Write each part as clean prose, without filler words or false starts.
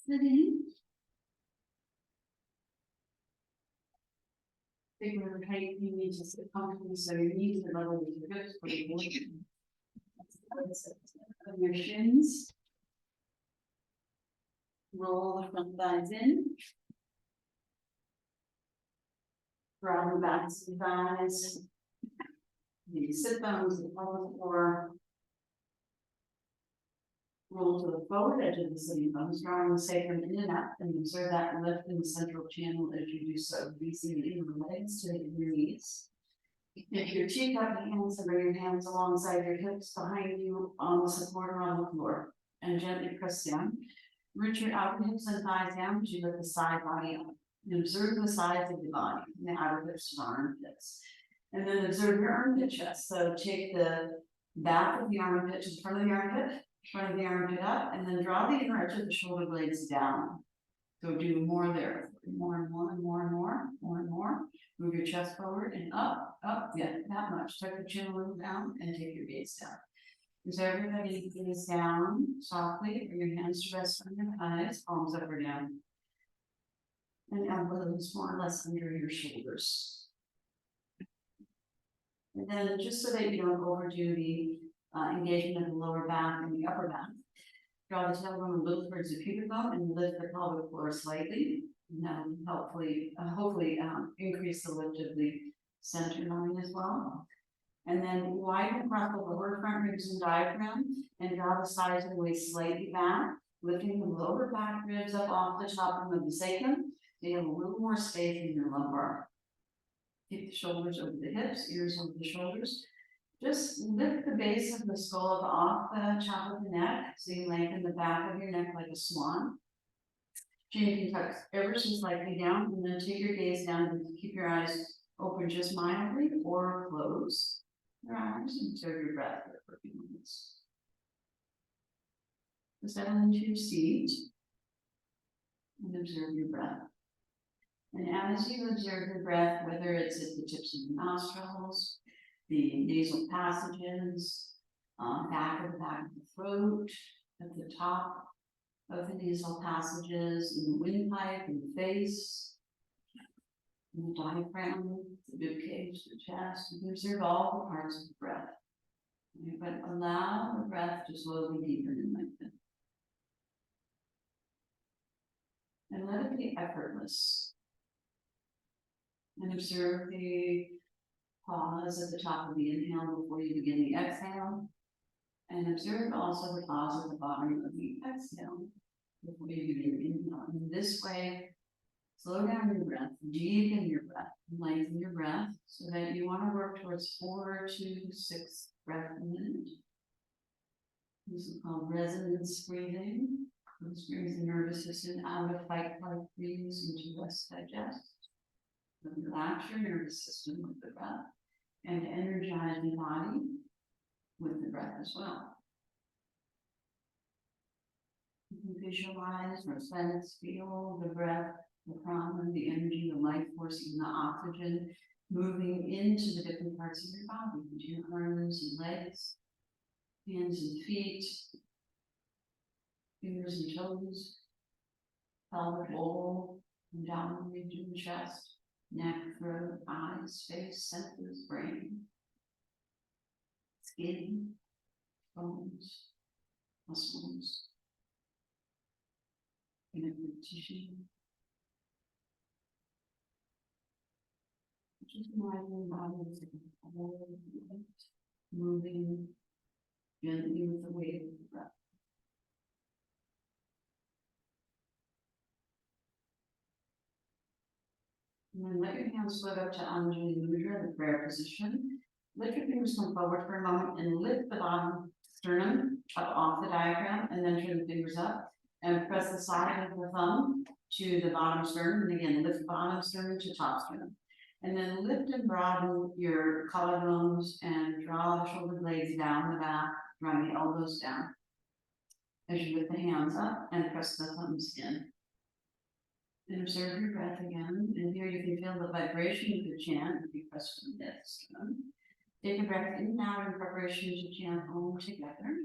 Sitting. Figure out height you need to sit comfortably so your knees are level with your hips. Of your shins. Roll the front thighs in. Draw the backs of the thighs. The sit bones and pelvic floor. Roll to the forward edge of the sitting bones, drawing the sacrum in and up, and observe that lift in the central channel as you do so, releasing the inner legs to the inner knees. If your cheek up the hands and bring your hands alongside your hips behind you on the support or on the floor, and gently press down. Root your outer hips and thighs down as you lift the side body up. And observe the sides of the body, and the outer hips and armpits. And then observe your armpit chest. So take the back of the armpit to the front of the armpit, front of the armpit up, and then draw the inner edge of the shoulder blades down. So do more there, more and more and more and more, more and more. Move your chest forward and up, yeah, that much. Tuck your chin a little down and take your gaze down. So everybody gaze down softly, bring your hands to rest on your thighs, palms up or down. And elbows more or less under your shoulders. And then just so that you don't overdo the engagement of the lower back and the upper back, draw the tailbone a little towards the pubic bone and lift the pelvic floor slightly. And that will hopefully increase the lift of the center line as well. And then widen across the lower front ribs and diaphragm and draw the sides of the waist slightly back, lifting the lower back ribs up off the top of the sacrum. So you have a little more space in your lumbar. Keep the shoulders over the hips, ears over the shoulders. Just lift the base of the skull off the top of the neck, so you lengthen the back of your neck like a swan. Chin can tuck ever so slightly down, and then take your gaze down and keep your eyes open just mildly or close your eyes and observe your breath for a few minutes. Settle into your seat and observe your breath. And as you observe your breath, whether it's at the tips of the nostrils, the nasal passages, back of the throat, at the top of the nasal passages, in the windpipe, in the face, in the diaphragm, the rib cage, the chest. You observe all the parts of the breath. But allow the breath to slowly deepen and lengthen. And let it be effortless. And observe the pause at the top of the inhale before you begin the exhale. And observe also the pause at the bottom of the exhale before you begin the inhale. In this way, slow down your breath, deepen your breath, lengthen your breath so that you want to work towards 4 to 6 breaths a minute. This is called resonance breathing. This brings the nervous system out of fight-flight freeze into rest digest. Then relax your nervous system with the breath and energize the body with the breath as well. You can visualize or sense, feel the breath, the prana, the energy, the life force, and the oxygen moving into the different parts of your body, into your arms and legs, hands and feet, fingers and toes, pelvic bowl, and down into the chest, neck, throat, eyes, face, senses, brain, skin, bones, muscles, connective tissue. Just imagining the body as a whole, moving gently with the weight of the breath. And then let your hands float up to Anjali Mudra, the prayer position. Let your fingers come forward for a moment and lift the bottom sternum up off the diaphragm, and then turn the fingers up and press the side of the thumb to the bottom sternum. And again, lift bottom sternum to top sternum. And then lift and broaden your collarbones and draw the shoulder blades down the back, drawing the elbows down. As you lift the hands up and press the thumbs in. And observe your breath again. And here you can feel the vibration of the chant if you press from the strum. Take a breath in and out in preparation to chant Om together.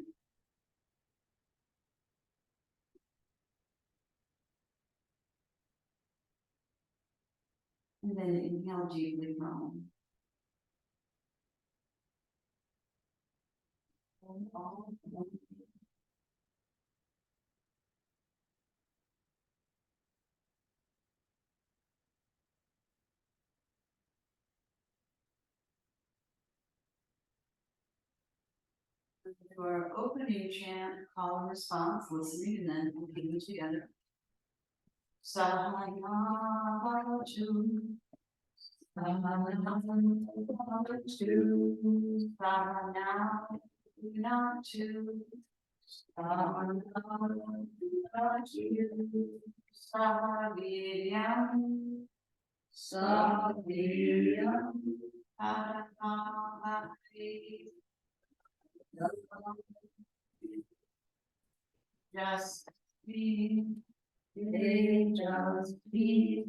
And then inhale deeply for Om. For opening chant, call and response, listening, and then continue together. Sahayatu, just be, just be,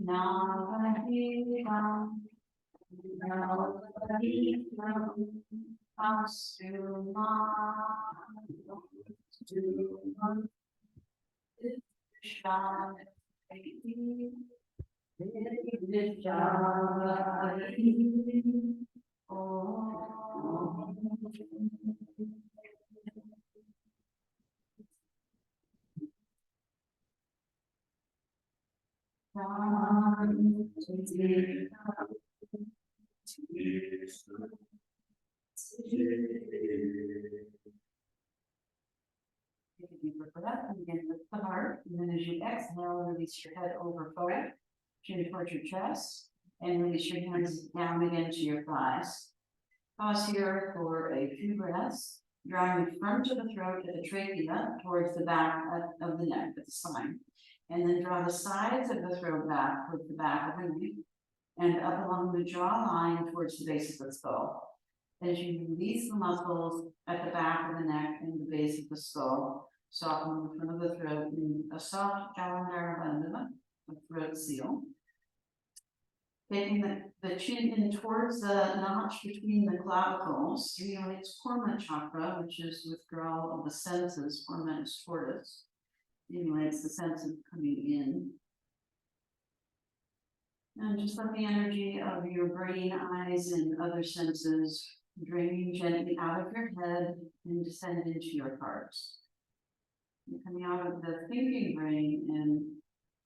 Navahira, Navahira, Asuma, Take a deeper breath and begin with the heart. And then as you exhale, release your head over forward, chin towards your chest, and release your hands down again to your thighs. Pause here for a few breaths, drawing the front of the throat at the trachea towards the back of the neck at the spine. And then draw the sides of the throat back towards the back of the neck and up along the jawline towards the base of the skull. As you release the muscles at the back of the neck and the base of the skull, soften the front of the throat in a soft Jalandhara, a throat seal. Taking the chin in towards the notch between the clavicles, stimulates Korma chakra, which is withdrawal of the senses. Korma is tortoise, stimulates the sense of coming in. And just let the energy of your brain, eyes, and other senses draining gently out of your head and descend into your heart. You're coming out of the thinking brain and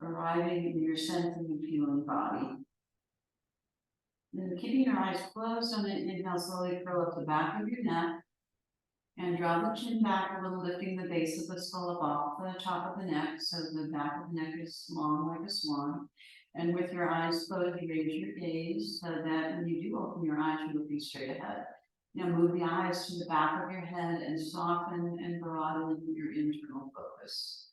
arriving in your sensing and feeling body. And keeping your eyes closed on it, inhale, slowly curl up the back of your neck and draw the chin back a little, lifting the base of the skull up off the top of the neck so the back of the neck is long like a swan. And with your eyes closed, you raise your gaze so that when you do open your eyes, you're looking straight ahead. Now move the eyes to the back of your head and soften and broaden your internal focus.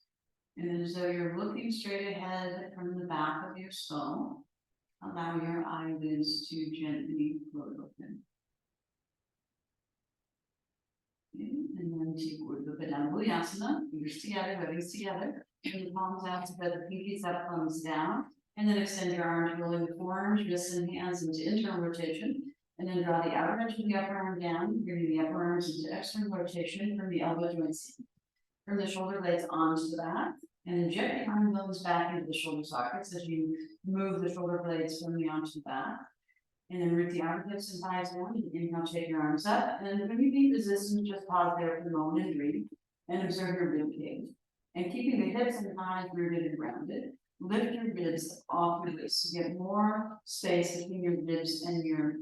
And as though you're looking straight ahead from the back of your skull, allow your eyelids to gently float open. Okay. And then take Urdhva Padanguyasana, fingers together, legs together, and the palms out together, pinkies up, thumbs down. And then extend your arms, rolling the forearms, wrists, and hands into internal rotation. And then draw the outer edge of the upper arm down, bringing the upper arms into external rotation from the elbow joints in. From the shoulder blades onto the back. And then gently arm bones back into the shoulder sockets as you move the shoulder blades from the onto the back. And then root the outer hips and thighs down. And inhale, take your arms up. And when you be resistant, just pause there for a moment and breathe. And observe your rib cage. And keeping the hips and thighs rooted and grounded. Lift your ribs off your waist to get more space between your ribs and your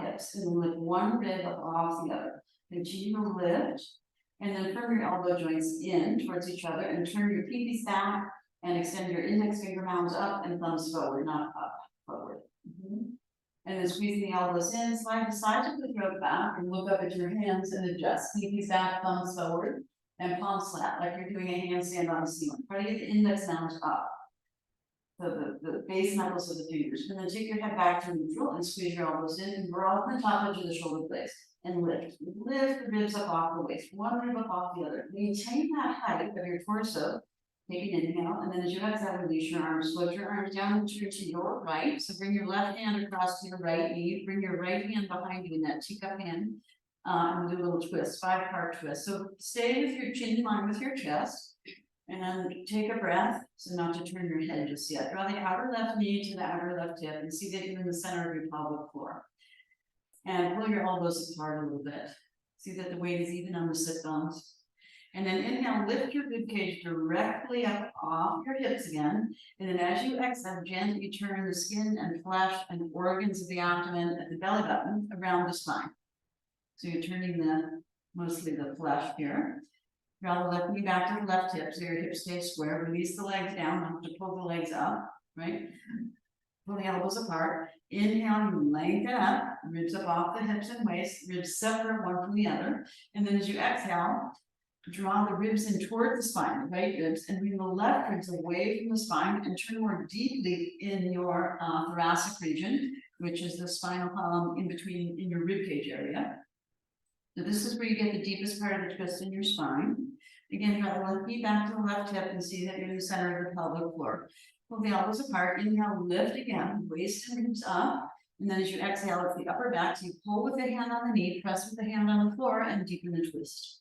hips. And then lift one rib off the other. Continue to lift. And then curve your elbow joints in towards each other and turn your pinkies down and extend your index finger mounds up and thumbs forward, not up, forward. And then squeeze the elbows in, slide the sides of the throat back and look up at your hands and adjust. Pinkies back, thumbs forward, and palms flat, like you're doing a handstand on the ceiling. Try to get the index mounds up. So the base knuckles of the fingers. And then take your head back to neutral and squeeze your elbows in and broaden the top edge of the shoulder blades. And lift. Lift the ribs up off the waist, one rib up off the other. Maintain that height of your torso Take an inhale, and then as you exhale, release your arms, float your arms down and turn to your right. So bring your left hand across to your right knee, bring your right hand behind you in that teacup hand. And do a little twist, 5-part twist. So stay with your chin in line with your chest. And take a breath, so not to turn your head just yet. Draw the outer left knee to the outer left hip and see that you're in the center of your pelvic floor. And pull your elbows apart a little bit. See that the weight is even on the sit bones. And then inhale, lift your rib cage directly up off your hips again. And then as you exhale, gently turn the skin and flesh and organs of the abdomen at the belly button around the spine. So you're turning mostly the flesh here. Draw the left knee back to the left hip, so your hips stay square. Release the legs down, not to pull the legs up, right? Pull the elbows apart. Inhale, you lengthen up, ribs up off the hips and waist, ribs separate one from the other. And then as you exhale, draw the ribs in toward the spine, the right ribs, and bring the left ribs away from the spine and turn more deeply in your thoracic region, which is the spinal column in between, in your rib cage area. So this is where you get the deepest part of the twist in your spine. Again, draw the left knee back to the left hip and see that you're in the center of the pelvic floor. Pull the elbows apart, inhale, lift again, waist and ribs up. And then as you exhale, it's the upper back, so you pull with the hand on the knee, press with the hand on the floor, and deepen the twist.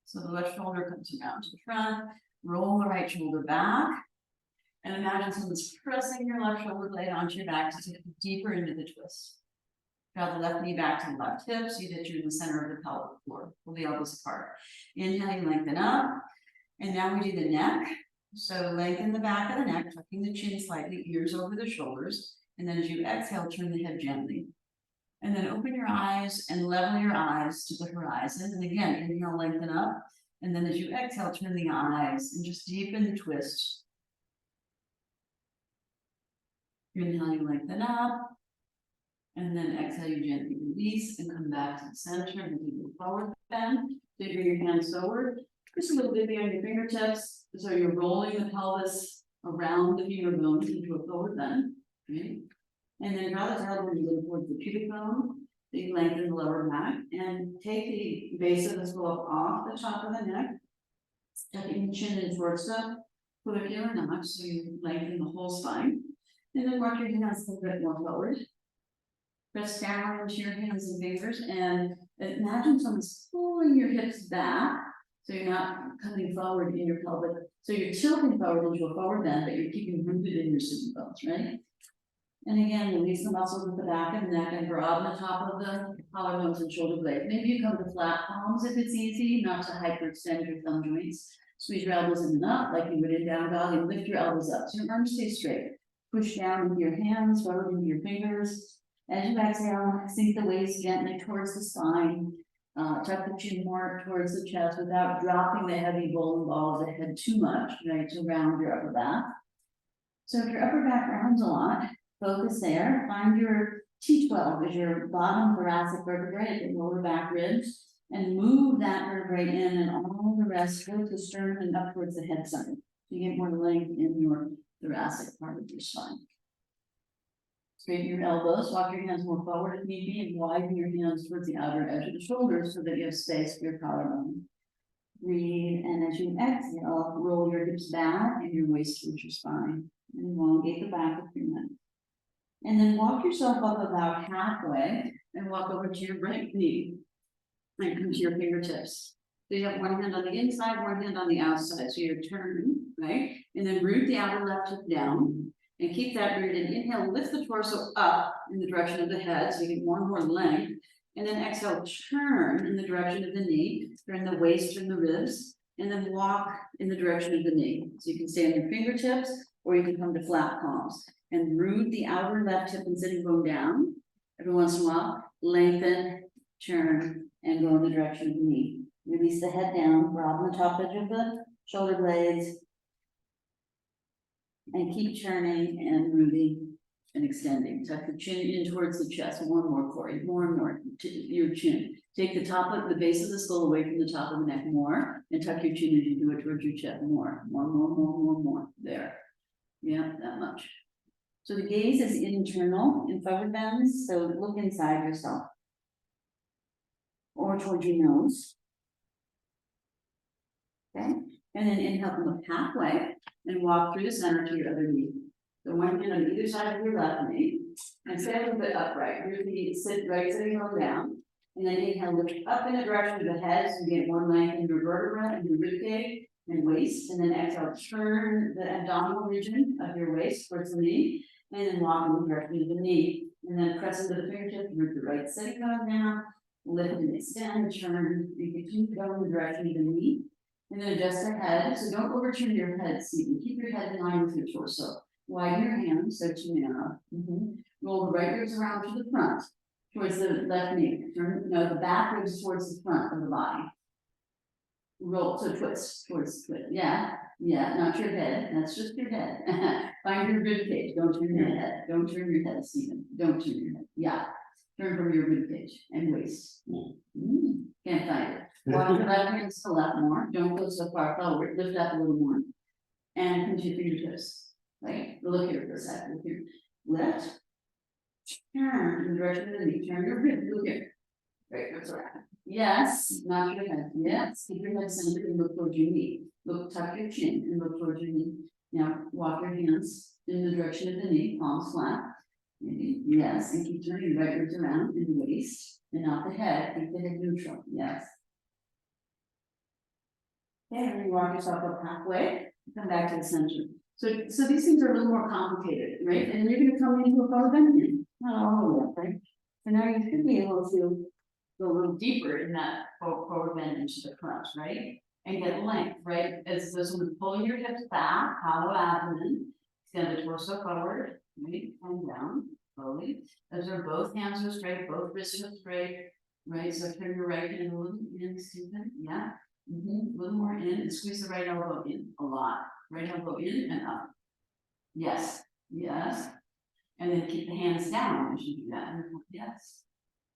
So the left shoulder comes around to the front, roll the right shoulder back, and imagine someone's pressing your left shoulder blade onto your back to take deeper into the twist. Draw the left knee back to the left hip, see that you're in the center of the pelvic floor. Pull the elbows apart. Inhale, lengthen up. And now we do the neck. So lengthen the back of the neck, tucking the chin slightly, ears over the shoulders. And then as you exhale, turn the head gently. And then open your eyes and level your eyes to the horizon. And again, inhale, lengthen up. And then as you exhale, turn the eyes and just deepen the twist. Inhale, you lengthen up. And then exhale, you gently release and come back to the center and do the forward bend. So bring your hands forward, just a little bit behind your fingertips. So you're rolling the pelvis around the femur bone into a forward bend. Okay? And then draw the tailbone a little towards the pubic bone. So you lengthen the lower back and take the base of the skull off the top of the neck. Tucking the chin in towards the clavicular notch, so you lengthen the whole spine. And then walk your hands a little bit more forward. Press down into your hands and fingers and imagine someone's pulling your hips back. So you're not coming forward in your pelvic. So you're tilting forward into a forward bend, but you're keeping rooted in your sitting bones, right? And again, release the muscles at the back of the neck and broaden the top of the collarbones and shoulder blades. Maybe you come to flat palms if it's easy, not to hyperextend your thumb joints. Squeeze your elbows in and up like you would in down dog and lift your elbows up. So your arms stay straight. Push down with your hands, forward into your fingers. As you exhale, sink the waist gently towards the spine. Tuck the chin more towards the chest without dropping the heavy bowling ball of the head too much, right, to round your upper back. So if your upper back rounds a lot, focus there. Find your T12 as your bottom thoracic vertebrae, the lower back ribs, and move that vertebrae in and all the rest towards the sternum and up towards the head side. So you get more length in your thoracic part of your spine. Straighten your elbows, walk your hands more forward if need be, and widen your hands towards the outer edge of the shoulders so that you have space for your collarbone. Breathe, and as you exhale, roll your hips back and your waist towards your spine. And elongate the back of your neck. And then walk yourself up about halfway and walk over to your right knee and come to your fingertips. So you have one hand on the inside, one hand on the outside. So you're turning, right? And then root the outer left hip down and keep that rooted. Inhale, lift the torso up in the direction of the head so you get more and more length. And then exhale, turn in the direction of the knee, turn the waist and the ribs, and then walk in the direction of the knee. So you can stay on your fingertips or you can come to flat palms. And root the outer left hip and sitting bone down. Every once in a while, lengthen, turn, and go in the direction of the knee. Release the head down, broaden the top edge of the shoulder blades, and keep turning and rooting and extending. Tuck the chin in towards the chest. One more, Corey, more and more to your chin. Take the top of the base of the skull away from the top of the neck more, and tuck your chin as you do it towards your chest. More. There. Yeah, that much. So the gaze is internal in forward bends, so look inside yourself. Or towards your nose. Okay, And then inhale, come up halfway and walk through the center to your other knee. So one hand on either side of your left knee and stay a little bit upright. Your feet sit right sitting on down. And then inhale, lift up in the direction of the head so you get more length in your vertebra and your ribcage and waist. And then exhale, turn the abdominal region of your waist towards the knee. And then walk in the direction of the knee. And then press into the fingertips, root the right sitting bone down. Lift and extend, turn, and continue to go in the direction of the knee. And then adjust the head. So don't overturn your head, Stephen. Keep your head in line with your torso. Widen your hands so to narrow. Roll the right ribs around to the front, towards the left knee. Turn, no, the back ribs towards the front of the body. Roll, so twist, towards twist. Yeah, not your head. That's just your head. Find your rib cage. Don't turn your head. Don't turn your head, Stephen. Don't turn your head. Yeah. Turn from your rib cage and waist. Can't find it. Walk your left hand to the left more. Don't go so far forward. Lift up a little more. And come to your fingertips. Right? Look here for a second. Look here. Lift. Turn in the direction of the knee. Turn your rib. Look here. Right, that's right. Yes, not your head. Yes, keep your head centered and look towards your knee. Look, tuck your chin and look towards your knee. Now walk your hands in the direction of the knee, palms flat. Maybe. Yes, and keep turning your right ribs around in the waist and not the head. Keep the head neutral. Yes. Okay, and then you walk yourself up halfway. Come back to the center. So these things are a little more complicated, right? And you're going to come into a forward bend. Not all of that, right? So now you should be able to go a little deeper in that forward bend into the front, right? And get length, right? As this one, pull your hips back, hollow abdomen, extend the torso forward, right? And down, slowly. Those are both hands are straight, both wrists are straight, right? So turn your right hand a little in, Stephen. Yeah. A little more in and squeeze the right elbow in a lot. Right elbow in and up. Yes. And then keep the hands down as you do that. Yes.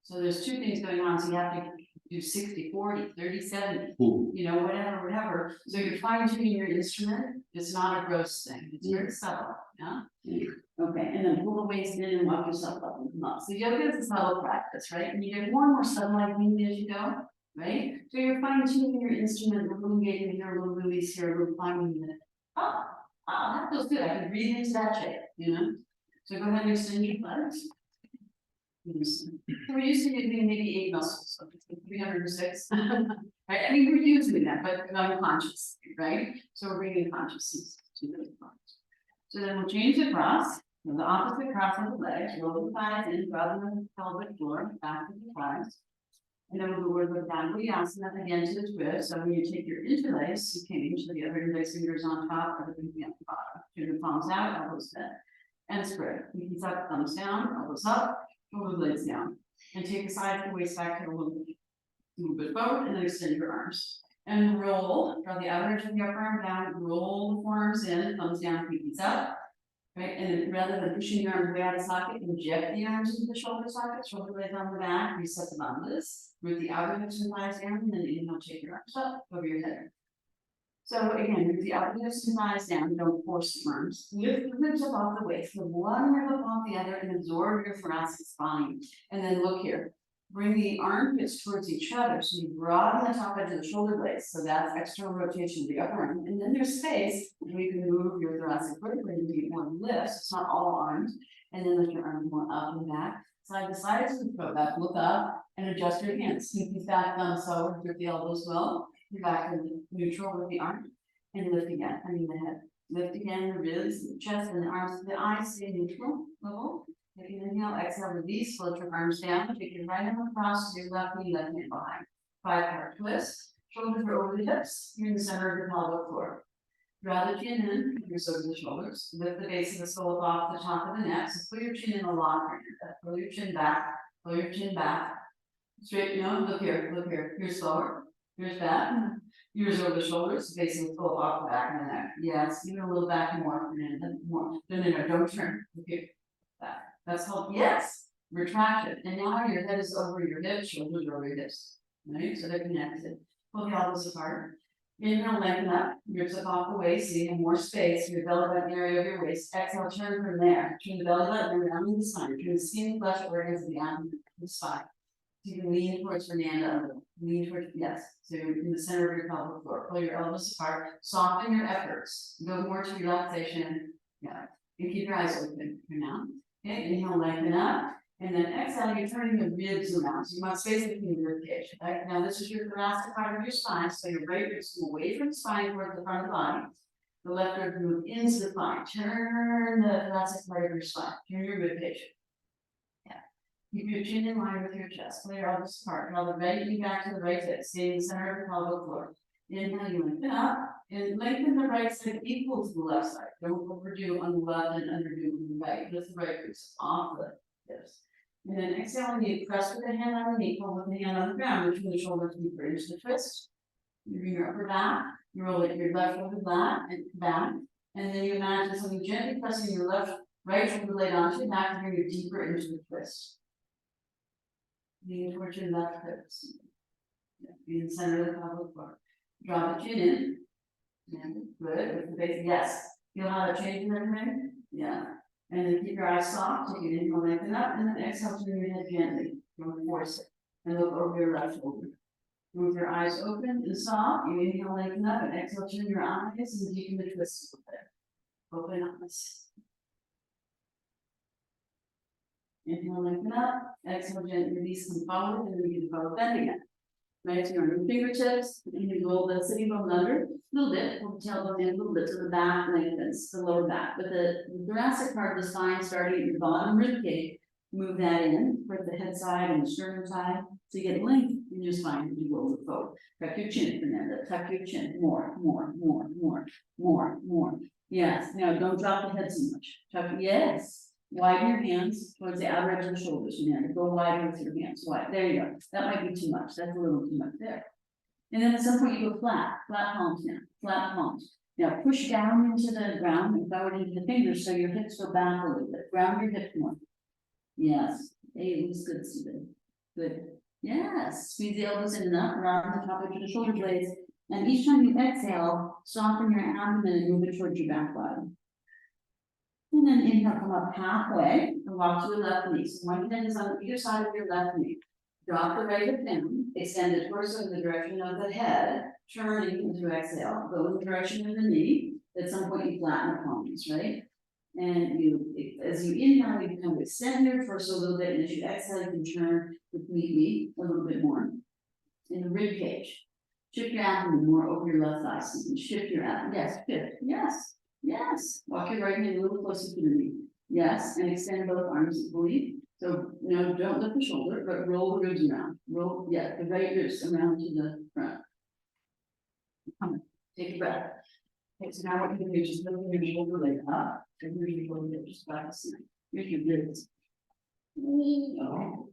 So there's two things going on. So you have to do 60, 40, 30, 70, you know, whatever. So you're fine tuning your instrument. It's not a gross thing. It's very subtle. Yeah. Okay. And then pull the waist in and walk yourself up and come up. So yoga is a subtle practice, right? And you get more and more subtle like me as you go, right? So you're fine tuning your instrument, a little engagement here, a little release here, a little finding it. Oh, that feels good. I can breathe into that shape, you know? So go ahead and extend your legs. So we're used to doing maybe 8 muscles, so it's 306. Right? I mean, we're using that, but unconscious, right? So we're bringing consciousness to the front. So then we'll change the cross. So the opposite cross of the legs, roll the thighs in, rather than the pelvic floor, back to the thighs. And then we'll go down Asana again to the twist. So when you take your interlace, you change the other index fingers on top, other finger on the bottom. Turn the palms out, elbows bent, and spread. Pinkies up, thumbs down, elbows up, shoulder blades down. And take the side of the waist back to a little bit forward, and then extend your arms. And roll, draw the outer edge of the upper arm down, roll the forearms in, thumbs down, pinkies up. Right, and then rather than pushing your arms way out of socket, inject the arms into the shoulder socket, shoulder blades on the back, reset the bandhas, root the outer hips and thighs down, and then inhale, take your arms up over your head. So again, root the outer hips and thighs down, don't force the arms. Lift the ribs up off the waist, lift one rib up off the other, and absorb your thoracic spine. And then look here. Bring the armpits towards each other, so you broaden the top edge of the shoulder blades, so that's external rotation of the upper arm, and then there's space, and you can move your thoracic vertebrae to get more lifts, it's not all arms, and then lift your arms more up and back, side to side, so you go back, look up, and adjust your hands, pinkies back, thumbs forward, grip the elbows well, you're back in neutral with the arm, and lift again, the head, lift again, the ribs, the chest, and the arms, the eyes stay neutral level. Take an inhale, exhale, release, float your arms down, take your right arm across to your left knee, left hand behind. 5-part twist, shoulders are over the hips, you're in the center of your pelvic floor. Draw the chin in, fingers over the shoulders, lift the base of the skull off the top of the neck, so pull your chin in a lot, pull your chin back, straight, no, look here, here's forward, here's back, ears over the shoulders, base of the skull off the back of the neck. Yes, even a little back more, more, no, don't turn, look here, back. That's called, yes, retraction. And now your head is over your hips, shoulders are over your hips. Right? So they're connected. Pull the elbows apart. Inhale, lengthen up, ribs up off the waist, so you have more space in your belly button area of your waist. Exhale, turn from there. Turn the belly button around to the spine. Turn the skin, flesh, organs of the abdomen to the spine. So you can lean towards Fernanda, lean towards, yes, so in the center of your pelvic floor, pull your elbows apart, soften your efforts, go more to relaxation, yeah, and keep your eyes open for now. Okay, inhale, lengthen up, and then exhale, you're turning the ribs around, so you want space between the rib cage, right? Now this is your thoracic part of your spine, so your right ribs move away from the spine toward the front of the body, the left rib move into the spine, turn the thoracic part of your spine, turn your rib cage. Keep your chin in line with your chest, pull your elbows apart, draw the right knee back to the right hip, stay in the center of the pelvic floor. Inhale, you lengthen up, and lengthen the right side equal to the left side. Don't overdo on the left and underdo on the right. Lift the right ribs off the hips. And then exhale, you press with the hand on the knee, pull with the hand on the ground, between the shoulders deeper into the twist. You bring your upper back, you roll it your left shoulder back, and then you imagine something gently pressing your right shoulder blade onto your back to bring you deeper into the twist. Lean towards your left hips. Be in the center of the pelvic floor. Draw the chin in. And good. With the base. Yes. Feel how it changes everything? Yeah. And then keep your eyes soft. Take an inhale, lengthen up, and then exhale, turn your head gently. Don't force it. And look over your left shoulder. With your eyes open and soft, you inhale, lengthen up, and exhale, turn your eyes and deepen the twist a little bit. Open eyes. Inhale, lengthen up, exhale, gently release them forward, and then you can forward bend again. Right, so you're on your fingertips, and you roll the sitting bone under, a little bit, pull the tailbone in a little bit to the back, lengthens the lower back. But the thoracic part of the spine, starting at your bottom rib cage, move that in, for the head side and the sternum side, so you get length in your spine as you roll it forward. Tuck your chin, Fernanda, tuck your chin, more. Yes, now don't drop the head so much. Tuck, yes. Widen your hands towards the outer edge of the shoulders, Fernanda. Go wider with your hands, wide. There you go. That might be too much. That's a little too much there. And then at some point you go flat palms now, flat palms. Now push down into the ground and forward into the fingers so your hips go back a little bit. Ground your hips more. Yes. Hey, it looks good, Stephen. Good. Yes. Squeeze the elbows in and up, around the top edge of the shoulder blades. And each time you exhale, soften your abdomen and move it towards your back body. And then inhale, come up halfway and walk to your left knee. So one hand is on either side of your left knee. Drop the right hip down, extend the torso in the direction of the head, turning as you exhale, go in the direction of the knee. At some point you flatten the palms, right? And as you inhale, you kind of extend your torso a little bit, and as you exhale, you can turn with me a little bit more. In the rib cage, shift your abdomen more over your left thigh. So you can shift your abdomen. Yes, shift. Yes. Yes. Walk your right hand a little closer to the knee. Yes. And extend both arms equally. So, no, don't lift the shoulder, but roll the ribs around. Roll, yeah, the right ribs around to the front. Come on. Take a breath. Okay, so now what you can do is just lift your shoulder blade up. And move your shoulder blade just back to center. Here's your ribs. Oh.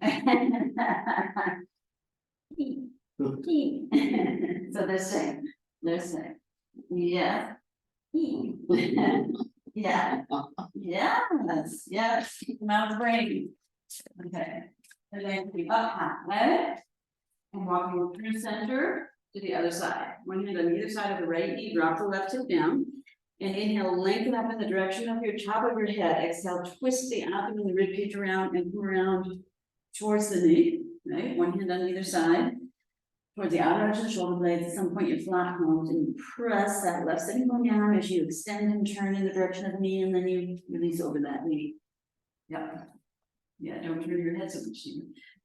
So they're saying. Yeah. Yeah. Yes. Keep them out of the brain. Okay. And then we up halfway. And walking through center to the other side. One hand on either side of the right knee, drop the left hip down. And inhale, lengthen up in the direction of your top of your head. Exhale, twist the abdomen, the rib cage around and come around towards the knee. Right? One hand on either side. Towards the outer edge of the shoulder blades. At some point, you flat palms and you press that left sitting bone down as you extend and turn in the direction of the knee, and then you release over that knee. Yep. Yeah, don't turn your head so much.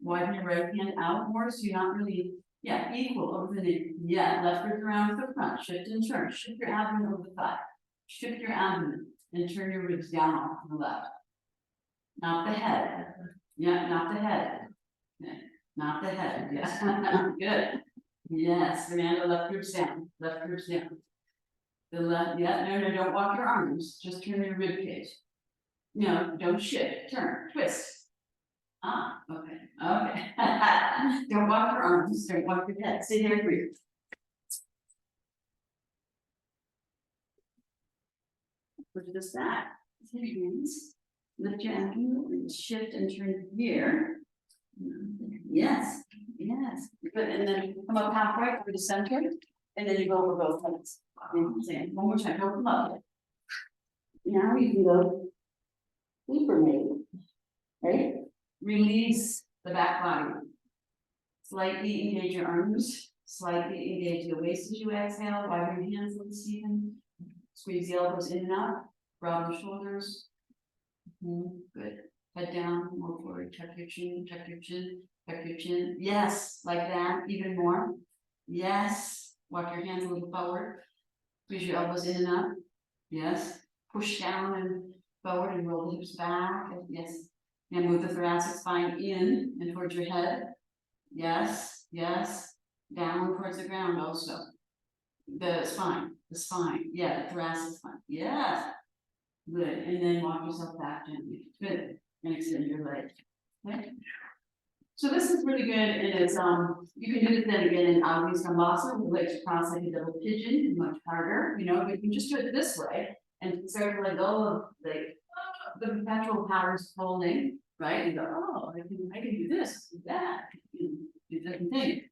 Widen your right hand out more so you're not really, equal over the knee. Yeah, left rib around to the front. Shift and turn. Shift your abdomen over the thigh. Shift your abdomen and turn your ribs down off to the left. Not the head. Yeah, not the head. Okay. Not the head, yes. Good. Yes, Fernanda, left ribs down. Left ribs down. The left, no, don't walk your arms. Just turn your rib cage. No, don't shift. Turn, twist. Ah, okay. Don't walk your arms. Don't walk your head. Stay there, breathe. Look at this back. Take your hands. Lift your abdomen and shift and turn here. Yes. Good. And then come up halfway over the center, and then you go over both legs. One more time. Don't come up. Now you can go deeper, maybe. Right? Release the back body. Slightly engage your arms, slightly engage your waist as you exhale, widen your hands a little, Stephen. Squeeze the elbows in and up, broaden the shoulders. Good. Head down, more forward, tuck your chin, tuck your chin, tuck your chin. Yes, like that, even more. Yes. Walk your hands a little forward. Squeeze your elbows in and up. Yes. Push down and forward and roll the hips back. Yes. And move the thoracic spine in and towards your head. Yes. Yes. Down towards the ground also. The spine. Yeah, the thoracic spine. Yes. Good. And then walk yourself back gently. Good. And extend your leg. Okay. So this is really good, and it's you can do it then again in Abhisambhasana with legs crossed like a double pigeon, much harder, you know, but you can just do it this way and start to let go of like the perpetual powers holding, right? And go, oh, I can do this, do that, do different things.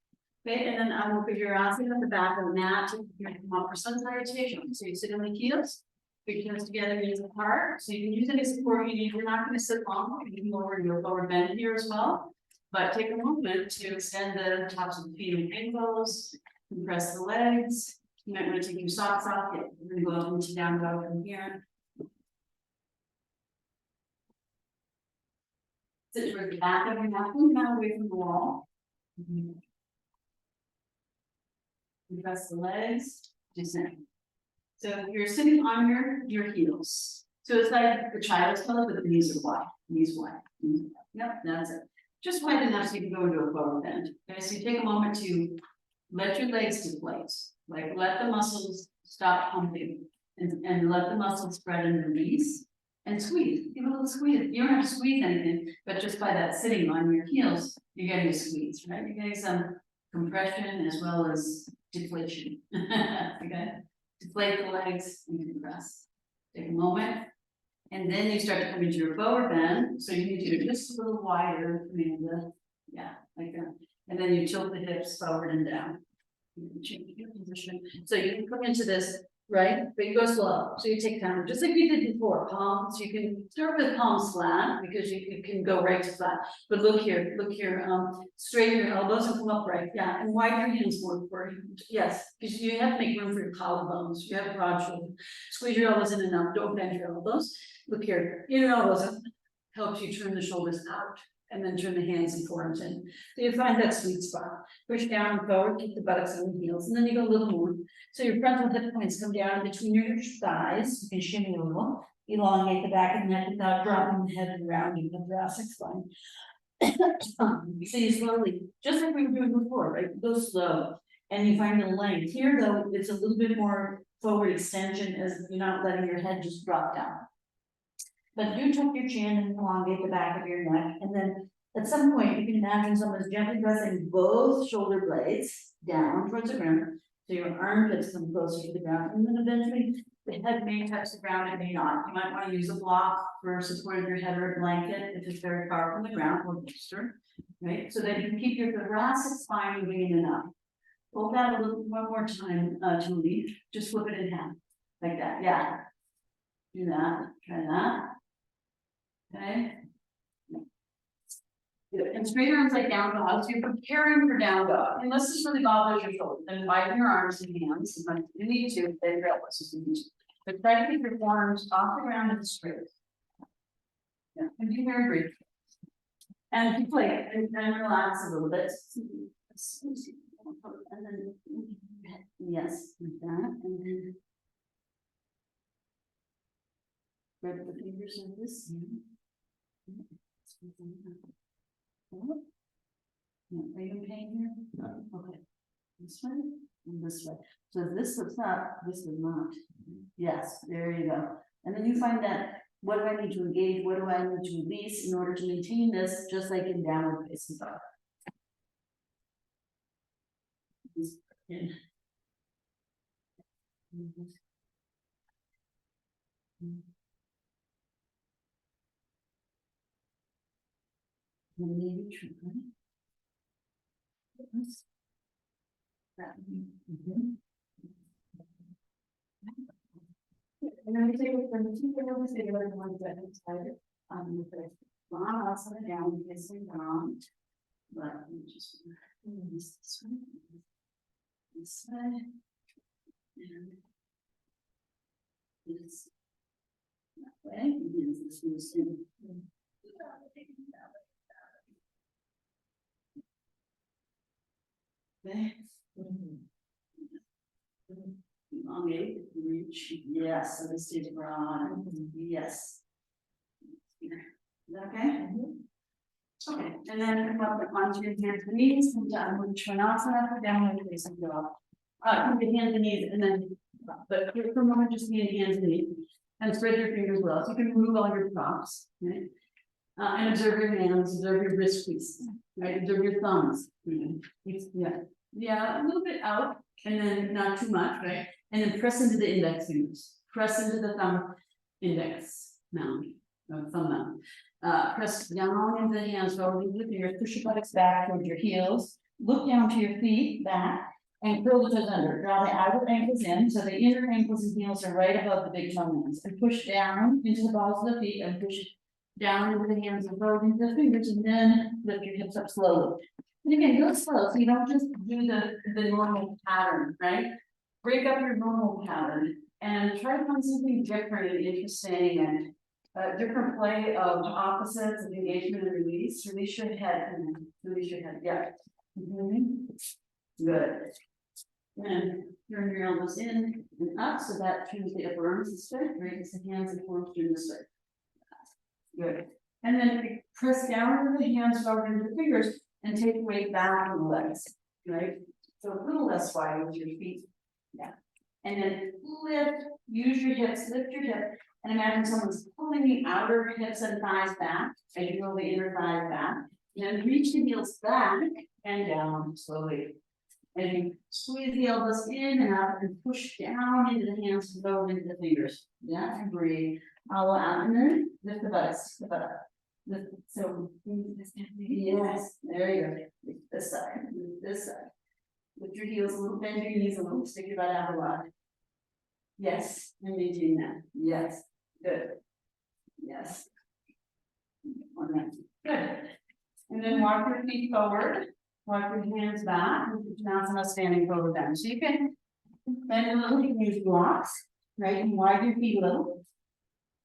Okay, and then I will figure out at the back of the mat to come up for sun salutation. So you sit on the heels, put your hands together, knees apart. So you can use any support you need. You're not going to sit long, you can lower your lower bend here as well. But take a moment to extend the tops of the feet and ankles, compress the legs. You might want to take your socks off. Yeah, we're going to go into down dog from here. Sit towards the back of your mat, now away from the wall. Compress the legs, descend. So you're sitting on your heels. So it's like the child's pose, but the knees are wide. Knees wide. Yep, that's it. Just wide enough so you can go into a forward bend. Okay, so you take a moment to let your legs deflate. Like let the muscles stop pumping and let the muscles spread in the knees and squeeze. Give a little squeeze. You don't have to squeeze anything, but just by that sitting on your heels, you're getting a squeeze, right? You're getting some compression as well as deflation. Okay. Deflate the legs and compress. Take a moment. And then you start to come into your forward bend. So you need to go just a little wider, Amanda. Yeah, like that. And then you tilt the hips forward and down. You can change your position. So you can come into this, right? But you go slow. So you take time, just like we did before. Palms, you can start with palms flat because you can go right to flat. But look here, straighten your elbows and come upright. Yeah, and widen your hands more forward. Yes, because you have to make room for your collarbones. You have broad shoulders. Squeeze your elbows in and up. Don't bend your elbows. Look here, inner elbows up. Helps you turn the shoulders out and then turn the hands and forearms in. So you find that sweet spot. Push down and forward, keep the buttocks on the heels, and then you go a little more. So your frontal hip points come down between your thighs. You can shimmy a little, elongate the back of the neck without dropping the head and rounding the thoracic spine. So you slowly, just like we were doing before, right? Go slow, and you find the length. Here, though, it's a little bit more forward extension as you're not letting your head just drop down. But do tuck your chin and elongate the back of your neck. And then at some point, you can imagine someone's gently pressing both shoulder blades down towards the ground. So your armpits come closer to the ground. And then eventually the head may touch the ground and may not. You might want to use a block for support of your head or a blanket if it's very far from the ground or bolster. Right? So that you can keep your thoracic spine moving in and up. Hold that a little one more time, Julie. Just flip it in half. Like that. Yeah. Do that. Try that. Okay. And straight arms like down dog. So you're preparing for down dog. Unless this really bothers your shoulder, then widen your arms and hands. If you need to, then your elbows if you need to. But try to keep your forearms off the ground and straight. Yeah, and be very brief. And keep like and relax a little bit. And then yes, like that. And then grab the fingers of this hand. Are you in pain here? No. Okay. This way and this way. So if this looks up, this does not. Yes, there you go. And then you find that what do I need to engage? What do I need to release in order to maintain this, just like in downward facing dog? Maybe try. And then we take it from the two fingers to the other one that inside. With the long also down, facing down. But just This way. This way. And this that way. And this goes in. Okay. Elongate, reach, yes, so this is broad, yes. Here. Is that okay? Okay, and then come up onto your hands and knees, come down with Svanasana, down with facing dog. Come to hands and knees, and then, but for a moment, just be in hands and knees, and spread your fingers well, so you can move all your props, right? And observe your hands, observe your wrist crease, right? Observe your thumbs. Yeah, a little bit out, and then not too much, right? And then press into the index fingers. Press into the thumb index mound, or thumb mound. Press down into the hands, rolling with your fingers, push your buttocks back towards your heels. Look down to your feet, back, and curl the toes under. Draw the outer ankles in, so the inner ankles and heels are right above the big toenails. And push down into the balls of the feet, and push down into the hands and forward into the fingers, and then lift your hips up slowly. And again, go slow, so you don't just do the normal pattern, right? Break up your normal pattern and try to find something different and interesting and different play of opposites of engagement and release. Release your head and release your head. Yeah. Good. And turn your elbows in and up, so that turns the upper arms this way, raises the hands and forms turn this way. Good. And then press down with the hands forward into the fingers and take your weight back on the legs, right? So a little less wide with your feet. Yeah. And then lift, use your hips, lift your hip, and imagine someone's pulling the outer hips and thighs back as you roll the inner thighs back. And then reach the heels back and down slowly. And you squeeze the elbows in and out and push down into the hands and go into the fingers. Yeah, and breathe. Hollow out and then lift the buttocks, the buttock. So, yes, there you go. This side, this side. Lift your heels a little, bend your knees a little, stick your butt out a lot. Yes, and maintain that. Yes, good. Yes. All right, good. And then walk your feet forward, walk your hands back. Now it's not standing forward down. So you can bend a little, you can use blocks, right? And widen your feet a little.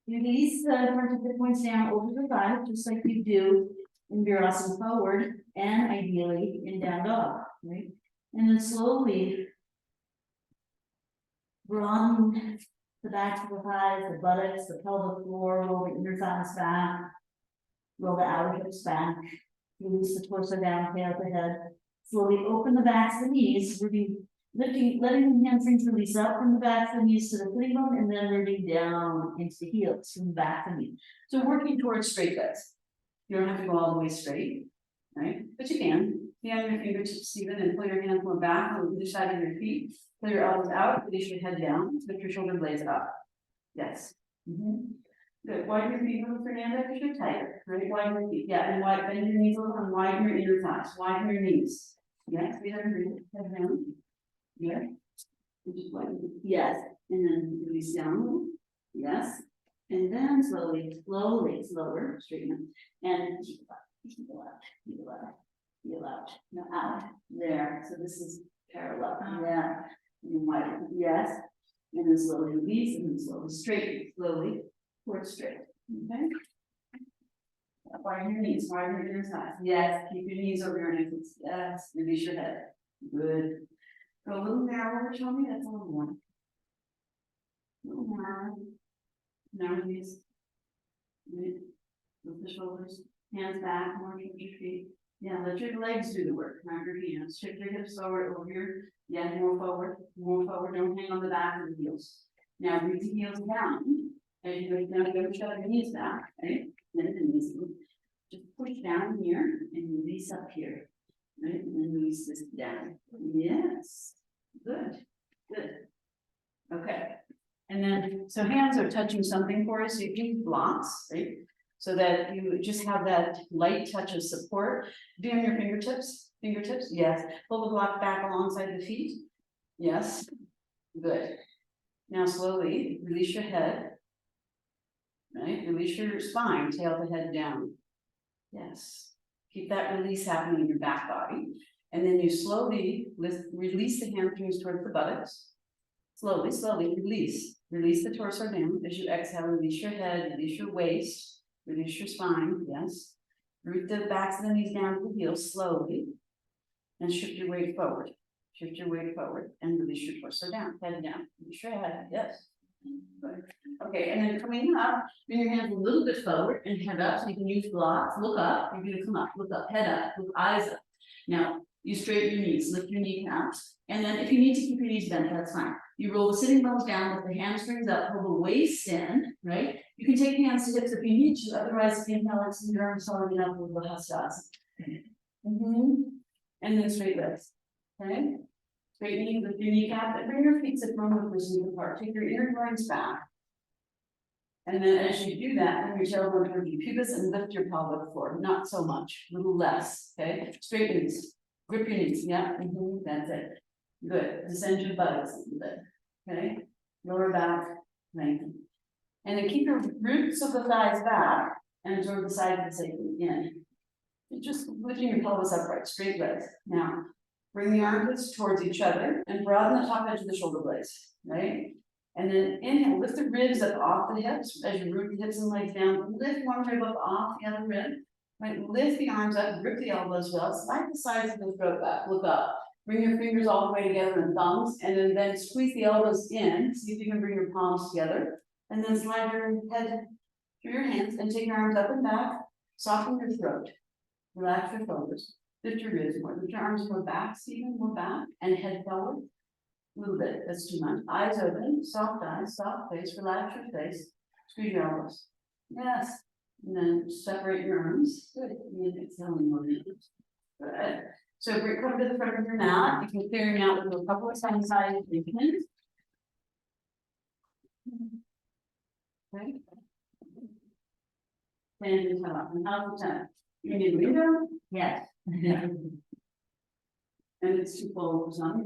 Release the front of the points down over the thigh, just like you do in Virasana forward, and ideally in down dog, right? And then slowly broaden the backs of the thighs, the buttocks, the pelvic floor, roll the inner thighs back, roll the outer hips back, release the torso down, tail to head. Slowly open the backs of the knees, letting the hamstrings release up from the back of the knees to the footing bone, and then moving down into the heels from the back of the knee. So working towards straight legs. You don't have to go all the way straight, right? But you can. Hand your fingertips even and pull your hands more back on either side of your feet. Pull your elbows out, release your head down, lift your shoulder blades up. Yes. Good. Widen your feet a little, Fernanda, because you're tight. Right? Widen your feet. Yeah, and bend your knees a little and widen your inner thighs. Widen your knees. Yes, we have your head down. Yeah. Yes. And then release down. Yes. And then slowly, slower, straighten up. And heel out. Heel out. Now out. There. So this is parallel. Yeah. And widen. Yes. And then slowly release and then slowly straighten. Slowly towards straight. Okay. Widen your knees, widen your inner thighs. Yes. Keep your knees over your ankles. Yes. Release your head. Good. Go a little narrower, show me. That's a little more. A little narrow. Narrow knees. Lift the shoulders. Hands back, more towards your feet. Yeah, let your legs do the work, not your hands. Shift your hips forward over here. Yeah, more forward. Don't hang on the back of the heels. Now bring the heels down. And you go down, go shove your knees back, right? Then the knees. Just push down here and release up here. Right? And then release this down. Yes. Good. Okay. And then, so hands are touching something for us. So you use blocks, right? So that you just have that light touch of support. Do on your fingertips. Yes. Pull the block back alongside the feet. Yes. Good. Now slowly release your head. Right? Release your spine, tail to head down. Yes. Keep that release happening in your back body. And then you slowly release the hamstrings towards the buttocks. Slowly, slowly release. Release the torso down. As you exhale, release your head, release your waist, release your spine, yes. Root the backs of the knees down to the heels slowly. And shift your weight forward. Shift your weight forward and release your torso down, head down. Release your head, yes. Good. Okay, and then coming up, bring your hands a little bit forward and head up, so you can use blocks. Look up, you're gonna come up, look up, head up, look eyes up. Now, you straighten your knees, lift your kneecaps, and then if you need to keep your knees bent, that's fine. You roll the sitting bones down, lift the hamstrings up, pull the waist in, right? You can take hands to hips if you need to, otherwise inhale, extend your arms forward up with the Hatha. And then straight legs, okay? Straight knee with your kneecap, and bring your feet to front position apart. Take your inner groins back. And then as you do that, bring your tailbone towards your pubis and lift your pelvic floor. Not so much, a little less, okay? Straight knees, grip your knees, yeah, that's it. Good, descend your buttocks a little bit, okay? Lower back, lengthen. And then keep your roots of the thighs back and absorb the side of the sacrum in. You're just lifting your pelvis upright, straight legs. Now, bring the armpits towards each other and broaden the top edge of the shoulder blades, right? And then inhale, lift the ribs up off the hips as you root the hips and legs down. Lift one rib up off the other rib. Right? Lift the arms up, grip the elbows well, slide the sides of the throat back, look up. Bring your fingers all the way together in thumbs, and then squeeze the elbows in. See if you can bring your palms together. And then slide your head through your hands and take your arms up and back. Soften your throat. Relax your shoulders. Lift your ribs more. Lift your arms more back, Stephen, more back, and head forward. A little bit, that's too much. Eyes open, soft eyes, soft face, relax your face. Squeeze your elbows. Yes. And then separate your arms. Good. Exhaling more. Good. So come to the front of your mat. You can clear your mat with a couple of side movements. Okay. Stand and come up. And how's the time? You need a window? Yes. And it's too cold for some.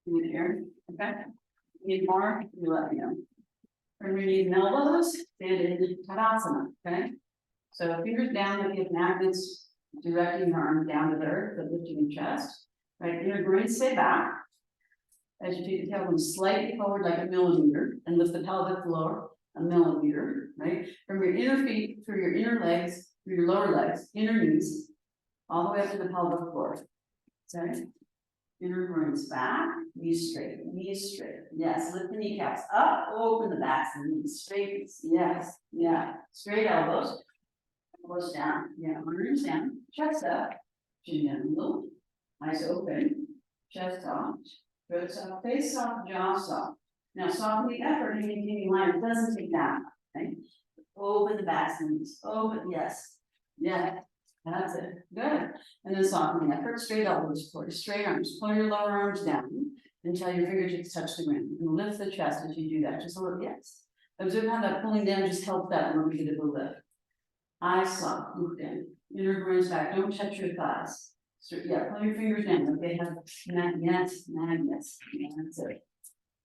You need air? Okay. Need more? You let me know. When we need elbows, stand in Tadasana. Okay. So fingers down, like you have magnets directing your arm down to the earth, but lifting your chest. Right. Inner groin stay back. As you take the tailbone slightly forward like a millimeter and lift the pelvic floor a millimeter, right? From your inner feet, through your inner legs, through your lower legs, inner knees, all the way up to the pelvic floor. Sorry. Inner groins back, knees straight, knees straight. Yes, lift the kneecaps up, open the backs and knees straight. Yes, yeah. Straight elbows. Elbows down. Yeah, arms down. Chest up. Chin down a little. Eyes open. Chest soft. Throat soft. Face soft. Jaw soft. Now soften the effort and maintaining line. It doesn't take that. Okay? Open the backs and knees. Open. Yes. Yeah. That's it. Good. And then soften the effort. Straight elbows forward. Straight arms. Pull your lower arms down until your fingertips touch the ground. And lift the chest as you do that. Just a little. Yes. Observe how that pulling down just helps that little bit of a lift. Eyes soft. Look in. Inner groins back. Don't touch your thighs. So, yeah. Pull your fingers down. Like they have magnets. Magnets. Yeah, that's it.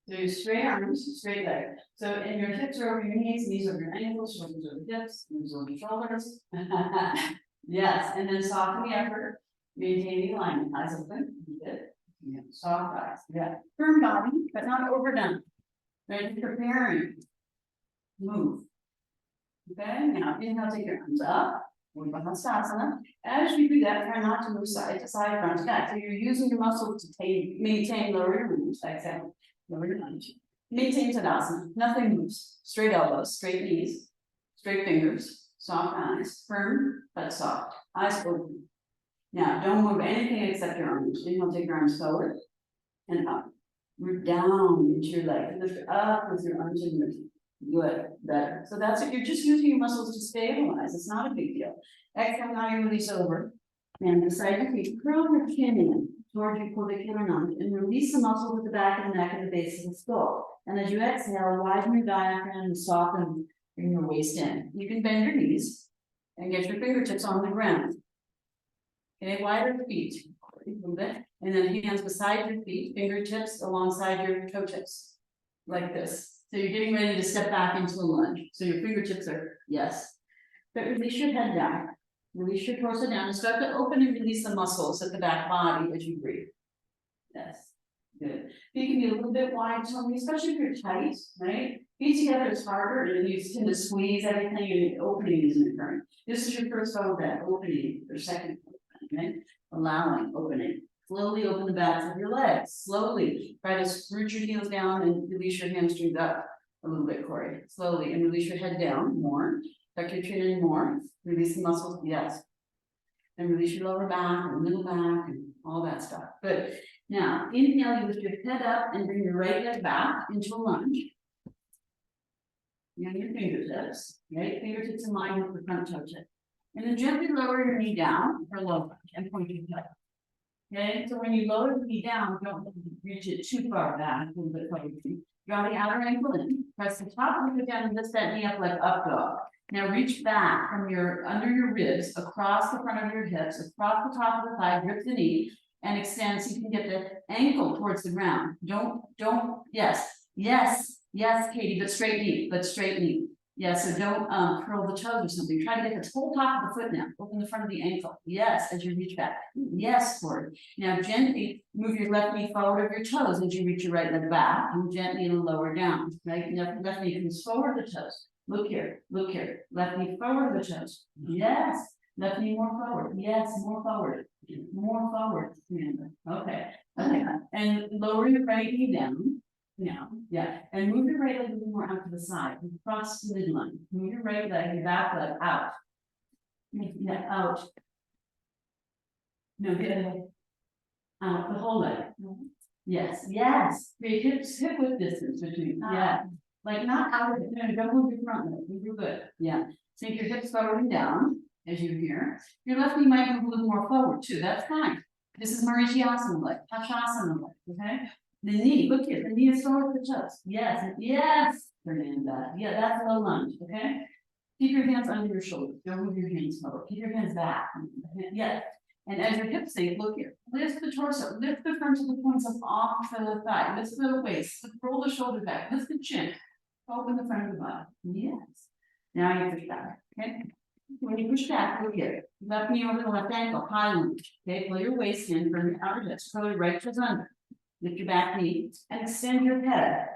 So your straight arms, straight leg. So and your hips are over your knees over your ankles, shoulders over your hips, knees over your shoulders. Yes, and then soften the effort, maintaining alignment, eyes open, good. Yeah. Soft eyes, yeah. Firm body, but not overdone. Right, preparing. Move. Okay, now inhale, take your arms up. Uttanasana. As you do that, try not to move side to side, front to back. So you're using your muscles to maintain lower your range. Exhale, lower your lunge. Maintain Tadasana. Nothing moves. Straight elbows, straight knees, straight fingers. Soft eyes, firm but soft. Eyes open. Now, don't move anything except your arms. Inhale, take your arms forward and up. Root down into your leg. Lift up with your arms and lift. Good, better. So that's it. You're just using your muscles to stabilize. It's not a big deal. Exhale, now you release over. And beside your feet, curl your chin in towards your pubic hairline and release the muscles at the back of the neck and the base of the skull. And as you exhale, widen your diaphragm and soften. Bring your waist in. You can bend your knees and get your fingertips on the ground. Okay, wider feet a little bit, and then hands beside your feet, fingertips alongside your toe tips, like this. So you're getting ready to step back into a lunge. So your fingertips are yes, but release your head down. Release your torso down and start to open and release the muscles at the back body as you breathe. Yes, good. You can be a little bit wide tongue, especially if you're tight, right? Feet together is harder and you tend to squeeze everything and opening isn't occurring. This is your first lower back opening, or second opening, right? Allowing opening. Slowly open the backs of your legs. Slowly try to root your heels down and release your hamstrings up a little bit, Corey. Slowly, and release your head down more. Tuck your chin in more. Release the muscles, yes. And release your lower back and middle back and all that stuff. Good. Now, inhale, you lift your head up and bring your right leg back into a lunge. And your fingertips, right? Fingertips in line with the front toe tip. And then gently lower your knee down for low lunge and point your toe. Okay, so when you lower the knee down, don't reach it too far back, a little bit forward. Draw the outer ankle in, press the top of the foot down and lift that knee up like up dog. Now reach back from your under your ribs, across the front of your hips, across the top of the thigh, grip the knee, and extend so you can get the ankle towards the ground. Yes, Katie, but straight knee. Yes, so don't curl the toes or something. Try to get the whole top of the foot now. Open the front of the ankle. Yes, as you reach back. Yes, forward. Now gently move your left knee forward of your toes as you reach your right leg back and gently lower down. Right? Left knee comes forward the toes. Look here. Left knee forward the toes. Yes. Left knee more forward. Yes, more forward. More forward. Okay. And lower your right knee down. Now, yeah, and move your right leg a little more out to the side, across the midline. Move your right leg, your back leg out. Yeah, out. No, the other way. Out, the whole leg. Yes. Create hip width distance between. Yeah, like not out of it. No, don't move your front leg. You're good. Yeah, take your hips forward and down as you're here. Your left knee might move a little more forward too. That's fine. This is Mauritiasana leg, Pachasana leg. Okay. The knee, look here, the knee is forward the toes. Yes, Fernanda. Yeah, that's a low lunge, okay? Keep your hands under your shoulders. Don't move your hands forward. Keep your hands back. Yes. And as your hips sink, look here. Lift the torso. Lift the front of the points up off the thigh. Lift the waist. Roll the shoulder back. Lift the chin. Open the front of the body. Yes. Now you push back. Okay. When you push back, look here. Left knee over the left ankle. High lunge. Okay. Pull your waist in from your outer hips. Pull your right toes under. Lift your back knee and extend your head.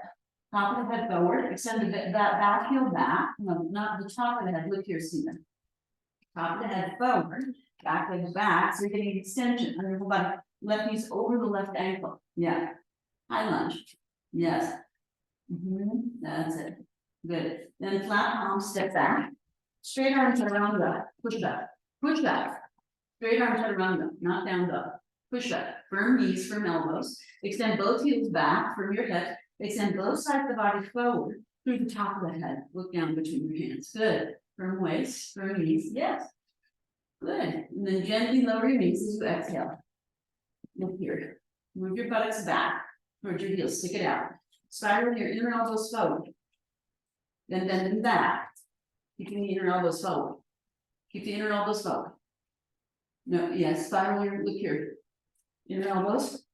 Top of the head forward. Extend that back heel back. No, not the top of the head. Look here, Stephen. Top of the head forward. Back leg back. So you're getting extension under your whole body. Left knee's over the left ankle. Yeah. High lunge. Yes. That's it. Good. Then flat palm, step back. Straight arm chaturanga. Push up. Push back. Straight arm chaturanga. Not down dog. Push up, firm knees, firm elbows. Extend both heels back from your hips. Extend both sides of the body forward through the top of the head. Look down between your hands. Good. Firm waist, firm knees. Yes. Good. And then gently lower your knees as you exhale. Look here. Move your buttocks back towards your heels. Stick it out. Spiral your inner elbows forward. Then bend them back. Keeping the inner elbows forward. Keep the inner elbows forward. No, yes. Spiral your, look here. Inner elbows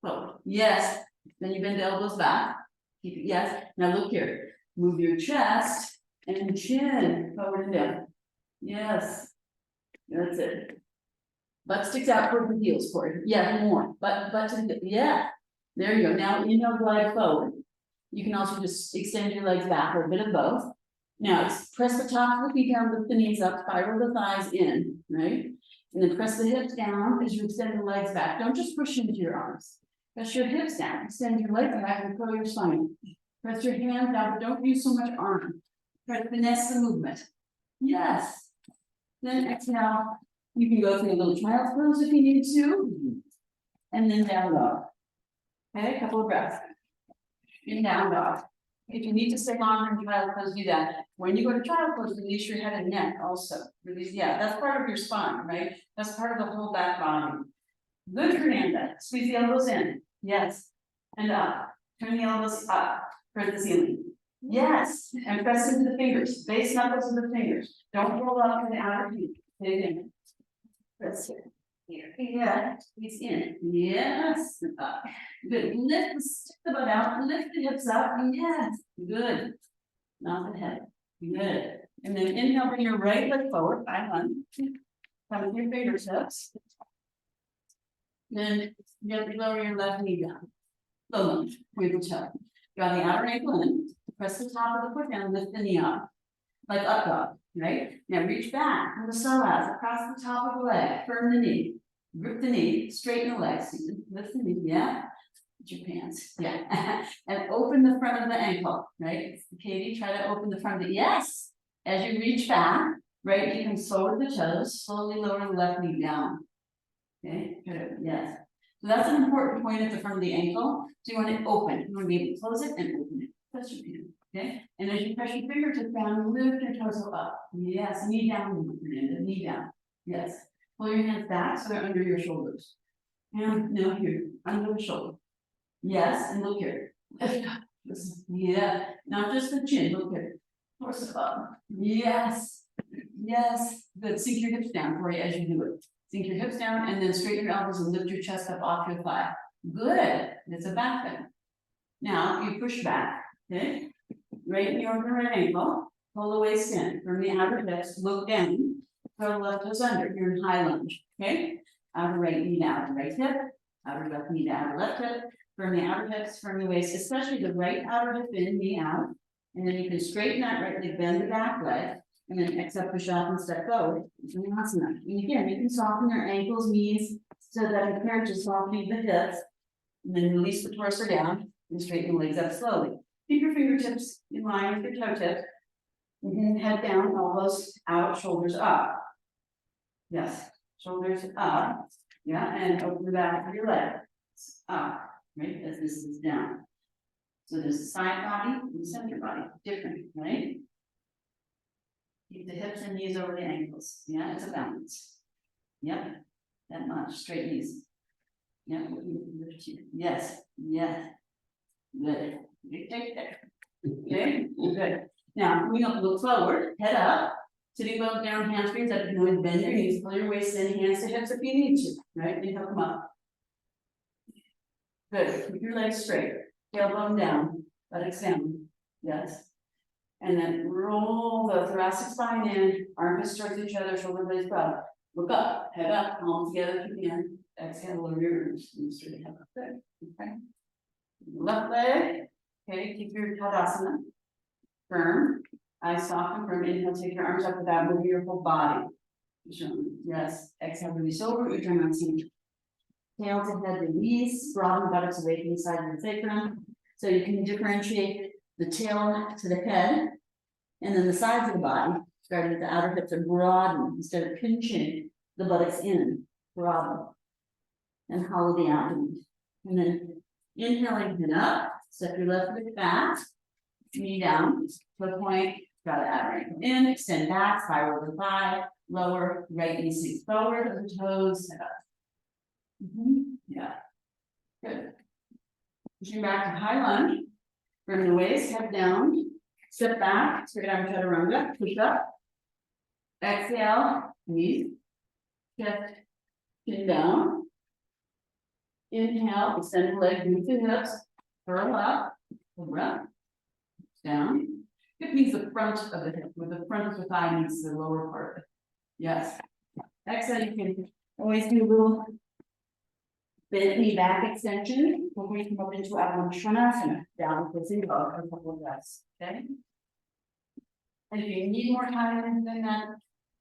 forward. Yes. Then you bend the elbows back. Keep it. Yes. Now look here. Move your chest and chin forward and down. Yes. That's it. Butt sticks out toward the heels, Corey. Yeah, more. Butt to the, yeah. There you go. Now inhale, glide forward. You can also just extend your legs back or a bit of both. Now press the top of the feet down, lift the knees up, spiral the thighs in, right? And then press the hips down as you extend the legs back. Don't just push into your arms. Press your hips down, extend your legs back and curl your spine. Press your hands down, but don't use so much arm. Try to finesse the movement. Yes. Then exhale. You can go through a little child's pose if you need to. And then down dog. Okay, a couple of breaths. In down dog. If you need to stay longer in child pose, do that. When you go to child pose, release your head and neck also. Release, yeah, that's part of your spine, right? That's part of the whole back body. Good, Fernanda. Squeeze the elbows in. Yes. And up. Turn the elbows up. Press the ceiling. Yes. And press into the fingers. Base knuckles of the fingers. Don't roll up to the outer feet. Stay in. Press it. Here. Yeah. Squeeze in. Yes. Up. Good. Lift the butt out. Lift the hips up. Yes. Good. Not the head. Good. And then inhale, bring your right leg forward. 5-1. Come with your fingertips. Then gently lower your left knee down. Low lunge, with the toe. Draw the outer ankle in, press the top of the foot down, lift the knee up. Like up dog, right? Now reach back from the psoas across the top of the leg, firm the knee, grip the knee, straighten the legs, lift the knee, yeah. Put your pants, yeah. And open the front of the ankle, right? Katie, try to open the front of the, yes. As you reach back, right, you can forward the toes, slowly lower the left knee down. Okay, good, yes. So that's an important point at the front of the ankle. So you want it open, you want to be able to close it and open it. Press your hand, okay? And as you press your fingertips down, lift your torso up. Yes, knee down, knee down. Yes. Pull your hands back so they're under your shoulders. And now here, under the shoulder. Yes, and look here. Lift up. Listen. Yeah, not just the chin, look here. Torso up. Yes. Yes. Good. Sink your hips down for you as you do it. Sink your hips down and then straighten your elbows and lift your chest up off your thigh. Good. It's a back bend. Now you push back. Okay. Right in your right ankle. Pull the waist in. From the outer hips, look down. Throw the left toes under. You're in high lunge. Okay. Outer right knee down, right hip. Outer left knee down, left hip. From the outer hips, from the waist, especially the right outer hip in, knee out. And then you can straighten that right leg, bend the back leg. And then exhale, push off and step forward. Asana. And again, you can soften your ankles, knees, so that encourages softening the hips. And then release the torso down and straighten the legs up slowly. Keep your fingertips in line with your toe tips. And head down, elbows out, shoulders up. Yes, shoulders up. Yeah, and open the back of your leg. Up, right, as this is down. So there's the side body and the center body, different, right? Keep the hips and knees over the ankles. Yeah, it's a balance. Yep, that much, straight knees. Yeah, yes, yes. Good. Okay, good. Now, coming up, look forward, head up, sitting bones down, hamstrings up. You can always bend your knees, pull your waist in, hands to hips if you need to, right? And help them up. Good. Keep your legs straight, tailbone down, buttocks down. Yes. And then roll the thoracic spine in, armpits towards each other, shoulder blades broad. Look up, head up, palms together if you can. Exhale, lower your arms, and straight head up. Good. Okay. Left leg. Okay, keep your Tadasana firm. Eyes soften firm. Inhale, take your arms up without moving your whole body. Yes. Exhale, release over. You turn on center. Tail to head, release. Broaden buttocks away from the side of the sacrum. So you can differentiate the tail to the head. And then the sides of the body, starting at the outer hips, are broaden instead of pinching the buttocks in. Broaden. And hollow the abdomen. And then inhaling, head up. Step your left foot back, knee down, foot point, draw the outer ankle in, extend back, spiral the thigh, lower, right knee sinks forward, of the toes, head up. Yeah, good. Pushing back to high lunge, from the waist, head down, step back, straight arm chaturanga, push up, exhale, knees, shift, chin down, inhale, extend the leg, move the hips, curl up, cobra, down. Hip means the front of the hip, where the front of the thigh meets the lower part of it. Yes. Exhale, you can always do a little bend knee back extension before you come up into Adho Svanasana, down facing dog for a couple of breaths. Okay. And if you need more time than that,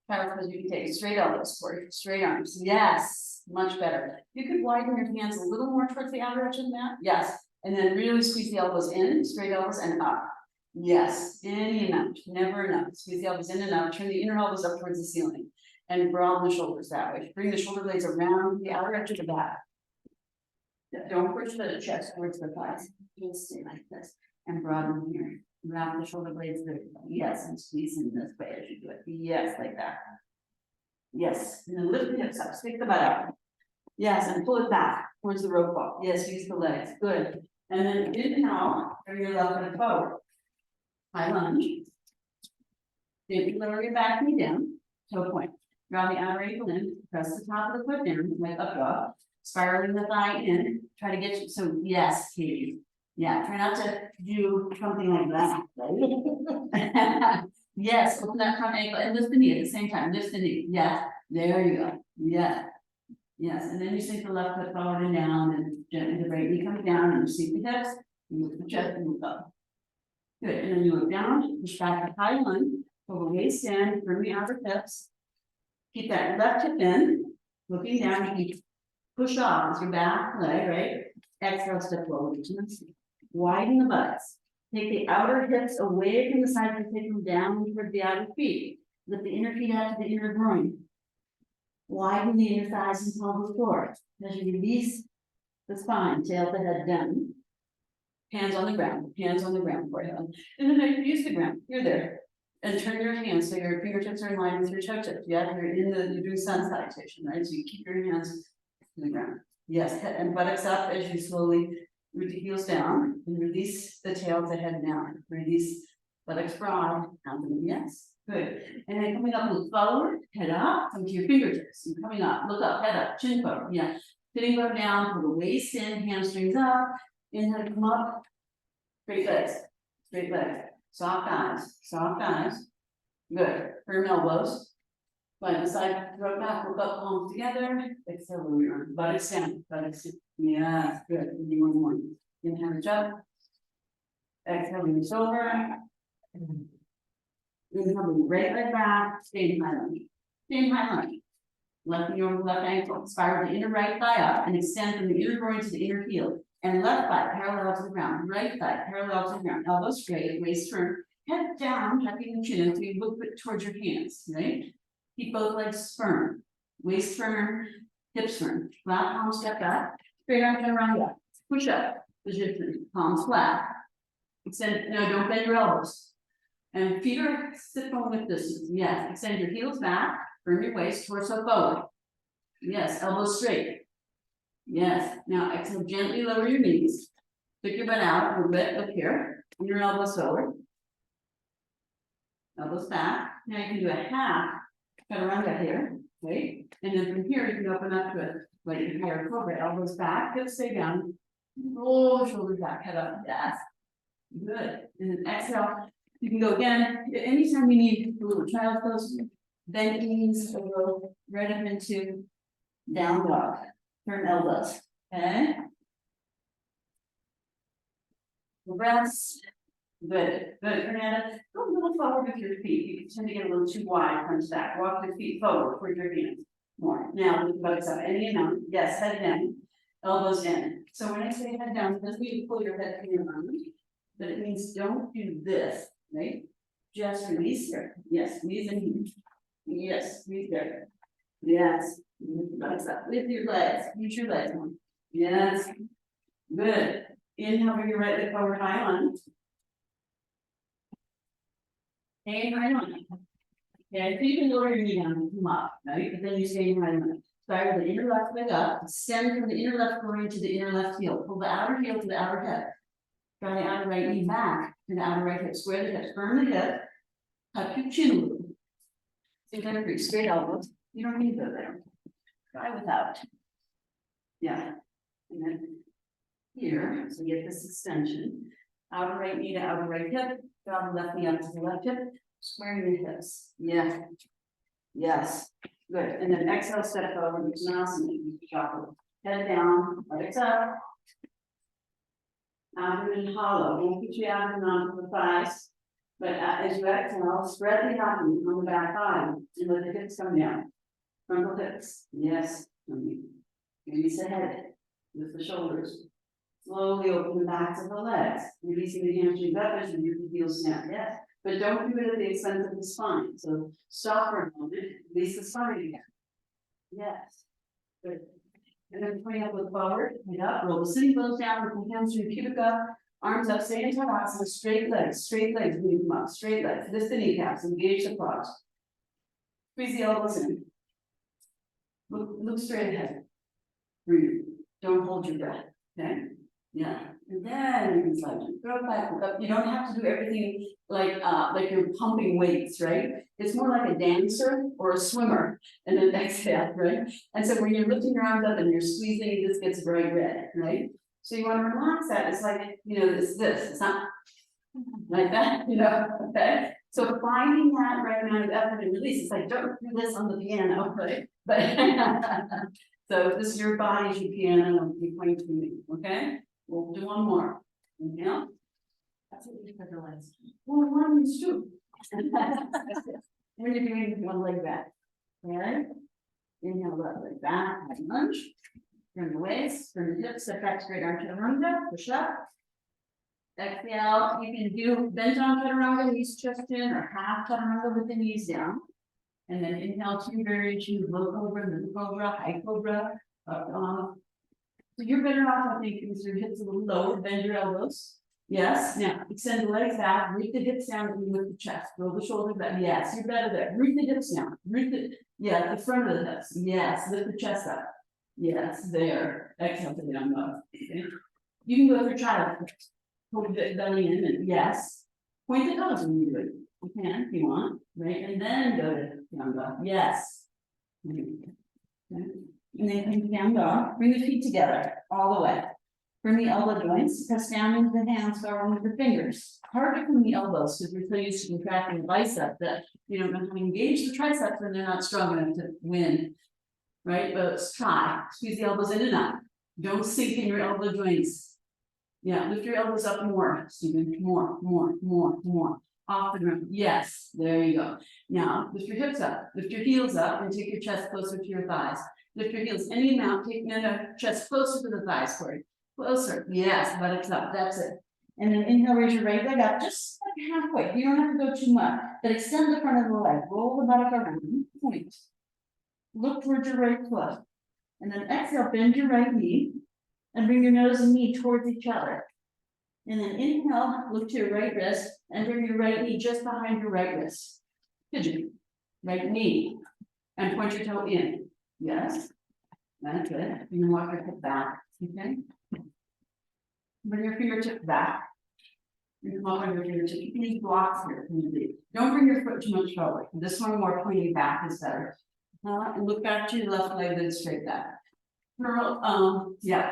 because you can take straight elbows for straight arms. Yes, much better. You could widen your hands a little more towards the outer edge of the mat. Yes. And then really squeeze the elbows in, straight elbows and up. Yes, any amount, never enough. Squeeze the elbows in and out, turn the inner elbows up towards the ceiling and broaden the shoulders that way. Bring the shoulder blades around the outer edge of the back. Don't push the chest towards the thighs. Just stay like this and broaden here. Wrap the shoulder blades there. Yes, and squeeze in this way as you do it. Yes, like that. Yes, and then lift the hips up, stick the butt out. Yes, and pull it back towards the rope ball. Yes, use the legs. Good. And then inhale, bring your left foot forward. High lunge. Then lower your back knee down, toe point. Draw the outer ankle in, press the top of the foot down, like up dog. Spiraling the thigh in. Try to get you. So yes, Katie. Yeah, try not to do something like that. Right? Yes, open that front ankle and lift the knee at the same time. Lift the knee. Yes. There you go. Yeah. Yes, and then you sink the left foot forward and down, and gently the right knee comes down, and you sink the hips, you move the chest, and move up. Good, and then you look down, push back to high lunge, pull the waist in, bring the outer hips. Keep that left hip in, looking down, you push off with your back leg, right? Exhale, step forward, widen the buttocks. Take the outer hips away from the side and take them down toward the outer feet. Lift the inner feet out to the inner groin. Widen the inner thighs and pelvic floor. As you release the spine, tail the head down. Hands on the ground for you. And then you use the ground, you're there. And turn your hands so your fingertips are in line with your toe tips. Yeah, you're doing sun salutation, right? So you keep your hands on the ground. Yes, head and buttocks up as you slowly root the heels down and release the tail of the head down. Release buttocks broad, yes. Good. And then coming up, look forward, head up, come to your fingertips. And coming up, look up, head up, chin forward. Yeah. Sitting bow down, pull the waist in, hamstrings up. Inhale, come up. Straight legs. Straight legs. Soft eyes. Soft eyes. Good. Firm elbows. Find the side, throw back, look up, palms together. Exhale, lower your arm. Buttocks down. Buttocks down. Yeah, good. Do one more. Inhale, reach up. Exhale, reach over. Inhale, right leg back, stay in high lunge. Stay in high lunge. Left knee over left ankle, spiral the inner right thigh up and extend from the inner groin to the inner heel. And left thigh parallel to the ground, right thigh parallel to the ground, elbow straight, waist firm, head down, tucking the chin until you look towards your hands, right? Keep both legs firm, waist firm, hips firm. Flat palm step back, straight arm turn around up, push up, position, palms flat. Extend, no, don't bend your elbows. And feet are sit bone width distance. Yes, extend your heels back, firm your waist, torso forward. Yes, elbows straight. Yes, now exhale, gently lower your knees. Stick your butt out a little bit up here, and your elbows forward. Elbows back. Now you can do a half chaturanga here, right? And then from here, you can open up to a like a higher cobra, elbows back, hips stay down, roll shoulders back, head up, yes. Good, and then exhale. You can go again, anytime you need a little child pose, bend knees, or go right up into down dog, turn elbows, okay? Rest, good, Fernanda, go a little forward with your feet, you tend to get a little too wide, punch back, walk your feet forward, toward your hands, more, now lift the buttocks up, any amount, yes, head down, elbows in, so when I say head down, it doesn't mean you pull your head to your arm, but it means don't do this. Right? Just release here. Yes, squeeze in here. Yes, squeeze there. Yes. Lift up. Lift your legs. Use your legs. Yes. Good. Inhale, bring your right leg forward, high lunge. And high lunge. Okay, so you can lower your knee down and come up, right? But then you stay in high lunge. Start with the inner left leg up. Extend from the inner left groin to the inner left heel. Pull the outer heel to the outer hip. Draw the outer right knee back to the outer right hip. Square the hips, firm the hip, tuck your chin a little. So you're gonna straight elbows. You don't need to go there. Try without. Yeah. And then here, so you get this extension. Outer right knee to outer right hip. Draw the left knee up to the left hip. Squaring the hips. Yeah. Yes. Good. And then exhale, step over, which is awesome. Head down, legs up. Abdomen hollow, don't put your abdomen onto the thighs, but as you exhale, spread the abdomen on the back thigh and let the hips come down. Frontal hips, yes. Release the head, lift the shoulders. Slowly open the backs of the legs, releasing the hamstrings up as you move the heels down, yes. But don't do it at the expense of the spine. So stop for a moment, release the spine again. Yes. Good. And then coming up with forward, head up, roll the sitting bones down, with the hands through pubic up, arms up, stay in Tadasana, straight legs, move them up, straight legs, lift the kneecaps, engage the quads. Squeeze the elbows in. Look straight ahead. Breathe. Don't hold your breath. Okay? Yeah. And then you can slide your throat back, look up. You don't have to do everything like you're pumping weights, right? It's more like a dancer or a swimmer, and then exhale, right? And so when you're lifting your arms up and you're squeezing, this gets bright red, right? So you want to relax that. It's like, you know, this, it's not Like that, okay? So finding that right amount of effort and release, it's like, don't do this on the piano, right? But, so this is your body's your piano, and you're playing to me, okay? We'll do one more, inhale. That's what we did for the last. Well, one is two. When you're doing one leg back, okay? Inhale, left leg back, high lunge. Turn the waist, turn the hips, step back, straight arm chaturanga, push up. Exhale, you can do bent arm chaturanga, knees chest in, or half chaturanga with the knees down. And then inhale, two variations, low cobra, middle cobra, high cobra, up, off. So you're better off, I think, because your hips a little lower, bend your elbows. Yes, now extend the legs out, root the hips down, and lift the chest, roll the shoulders back. Yes, you're better there. Root the hips down, the front of the hips. Yes, lift the chest up. Yes, there. Exhale to the down low. Okay. You can go for child. Hold the belly in, and yes. Point the toes when you do it. You can if you want, right? And then go to down dog. Yes. Okay. And then come to down dog. Bring the feet together all the way. Bring the elbow joints, press down into the hands, forward with the fingers. Harder from the elbows because we're so used to contracting the bicep that you don't know how to engage the triceps and they're not strong enough to win. Right? But let's try. Squeeze the elbows in and up. Don't sink in your elbow joints. Yeah, lift your elbows up more, Stephen. More. Off the ground. Yes, there you go. Now, lift your hips up, lift your heels up, and take your chest closer to your thighs. Lift your heels any amount, take your chest closer to the thighs, Corey. Closer. Yes, buttocks up. That's it. And then inhale, raise your right leg up, just like halfway. You don't have to go too much, but extend the front of the leg. Roll the buttock around. Point. Look towards your right foot. And then exhale, bend your right knee. And bring your nose and knee towards each other. And then inhale, look to your right wrist and bring your right knee just behind your right wrist. Pigeon. Right knee. And point your toe in. Yes. That's good. And then walk your hip back. Okay. Bring your fingertips back. You can walk on your fingertips. You can use blocks here. Don't bring your foot too much forward. This one more pointing back is better. And look back to your left leg, then straight back. Curl,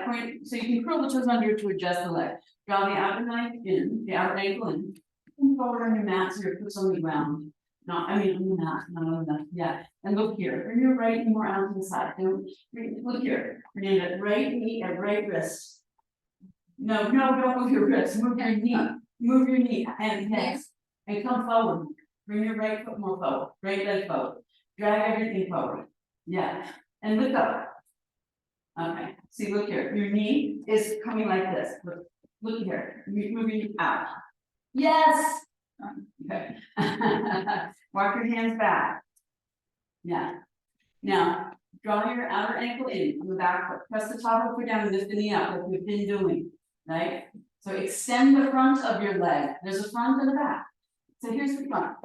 point, so you can curl the toes under to adjust the leg. Draw the outer knife in, the outer ankle in. Come forward on your mat so your foot's on the ground. On the mat, not on the, yeah. And look here, bring your right knee more out to the side. Look here, bring your right knee and right wrist. No, don't move your wrist, move your knee, and next, and come forward. Bring your right foot more forward, right leg forward. Drag everything forward. Yeah, and lift up. Okay, see, look here, your knee is coming like this. Look here, moving out. Yes. Okay. Walk your hands back. Yeah. Now, draw your outer ankle in on the back foot. Press the top of the foot down and lift the knee up like we've been doing, right? So extend the front of your leg. There's a front and a back. So here's the front.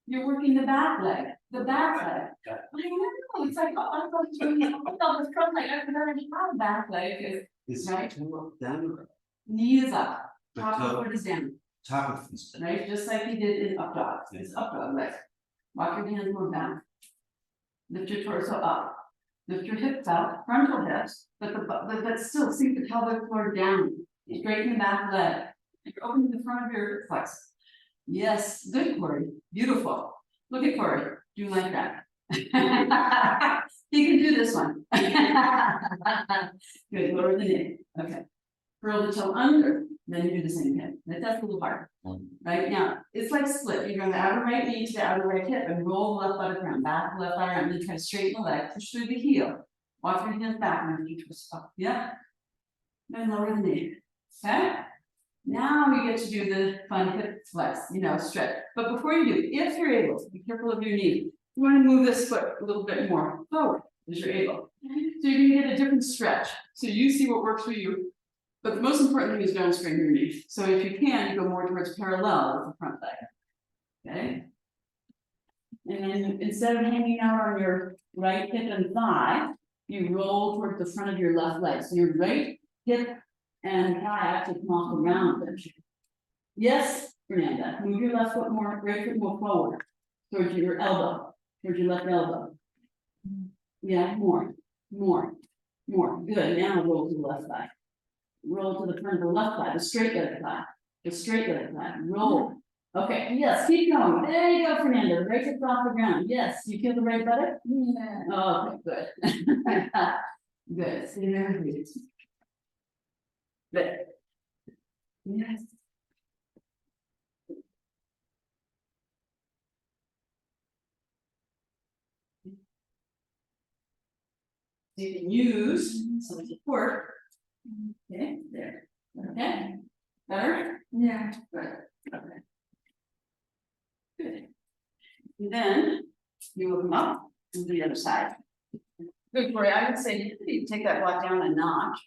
You're working the back leg. The back leg. I know. It's like, oh, I'm going to do this front leg. I forgot how back leg is right. Down. Knee is up. Top of the foot is down. Top of this. Right, just like you did in up dog. It's up dog leg. Walk your hands more back. Lift your torso up. Lift your hips up, frontal hips, but still sink the pelvic floor down. Straighten the back leg. You're opening the front of your plexus. Yes, good, Corey. Beautiful. Look at Corey. Do like that. He can do this one. Good. Lower the knee. Okay. Curl the toe under. Then you do the same thing. That's a little hard. Right now, it's like split. You go from the outer right knee to the outer right hip and roll the left buttock around, back left buttock around, and then try to straighten the leg, push through the heel. Walk your hands back and you twist up. Yeah. Then lower the knee. Okay. Now we get to do the fun hip flex, stretch. But before you do, if you're able to, be careful of your knee. You want to move this foot a little bit more forward as you're able. So you can get a different stretch. So you see what works for you. But the most important thing is don't strain your knee. So if you can, you go more towards parallel with the front leg. Okay. And then instead of hanging out on your right hip and thigh, you roll towards the front of your left leg. So your right hip and thigh actually come off the ground. Yes, Fernanda. Move your left foot more, right foot more forward towards your elbow, towards your left elbow. Yeah, more. Good. Now roll to the left thigh. Roll to the front of the left thigh, the straight leg thigh. Go straight like that, roll. Okay, yes, keep going. There you go, Fernando. Right hips off the ground. Yes, you feel the right buttock? Yeah. Oh, okay, good. Good. See there, good. Good. Yes. So you can use some support. Okay, there. Okay. Better? Yeah. Good. Okay. Good. And then you will come up to the other side. Good, Corey. I would say you take that block down a notch.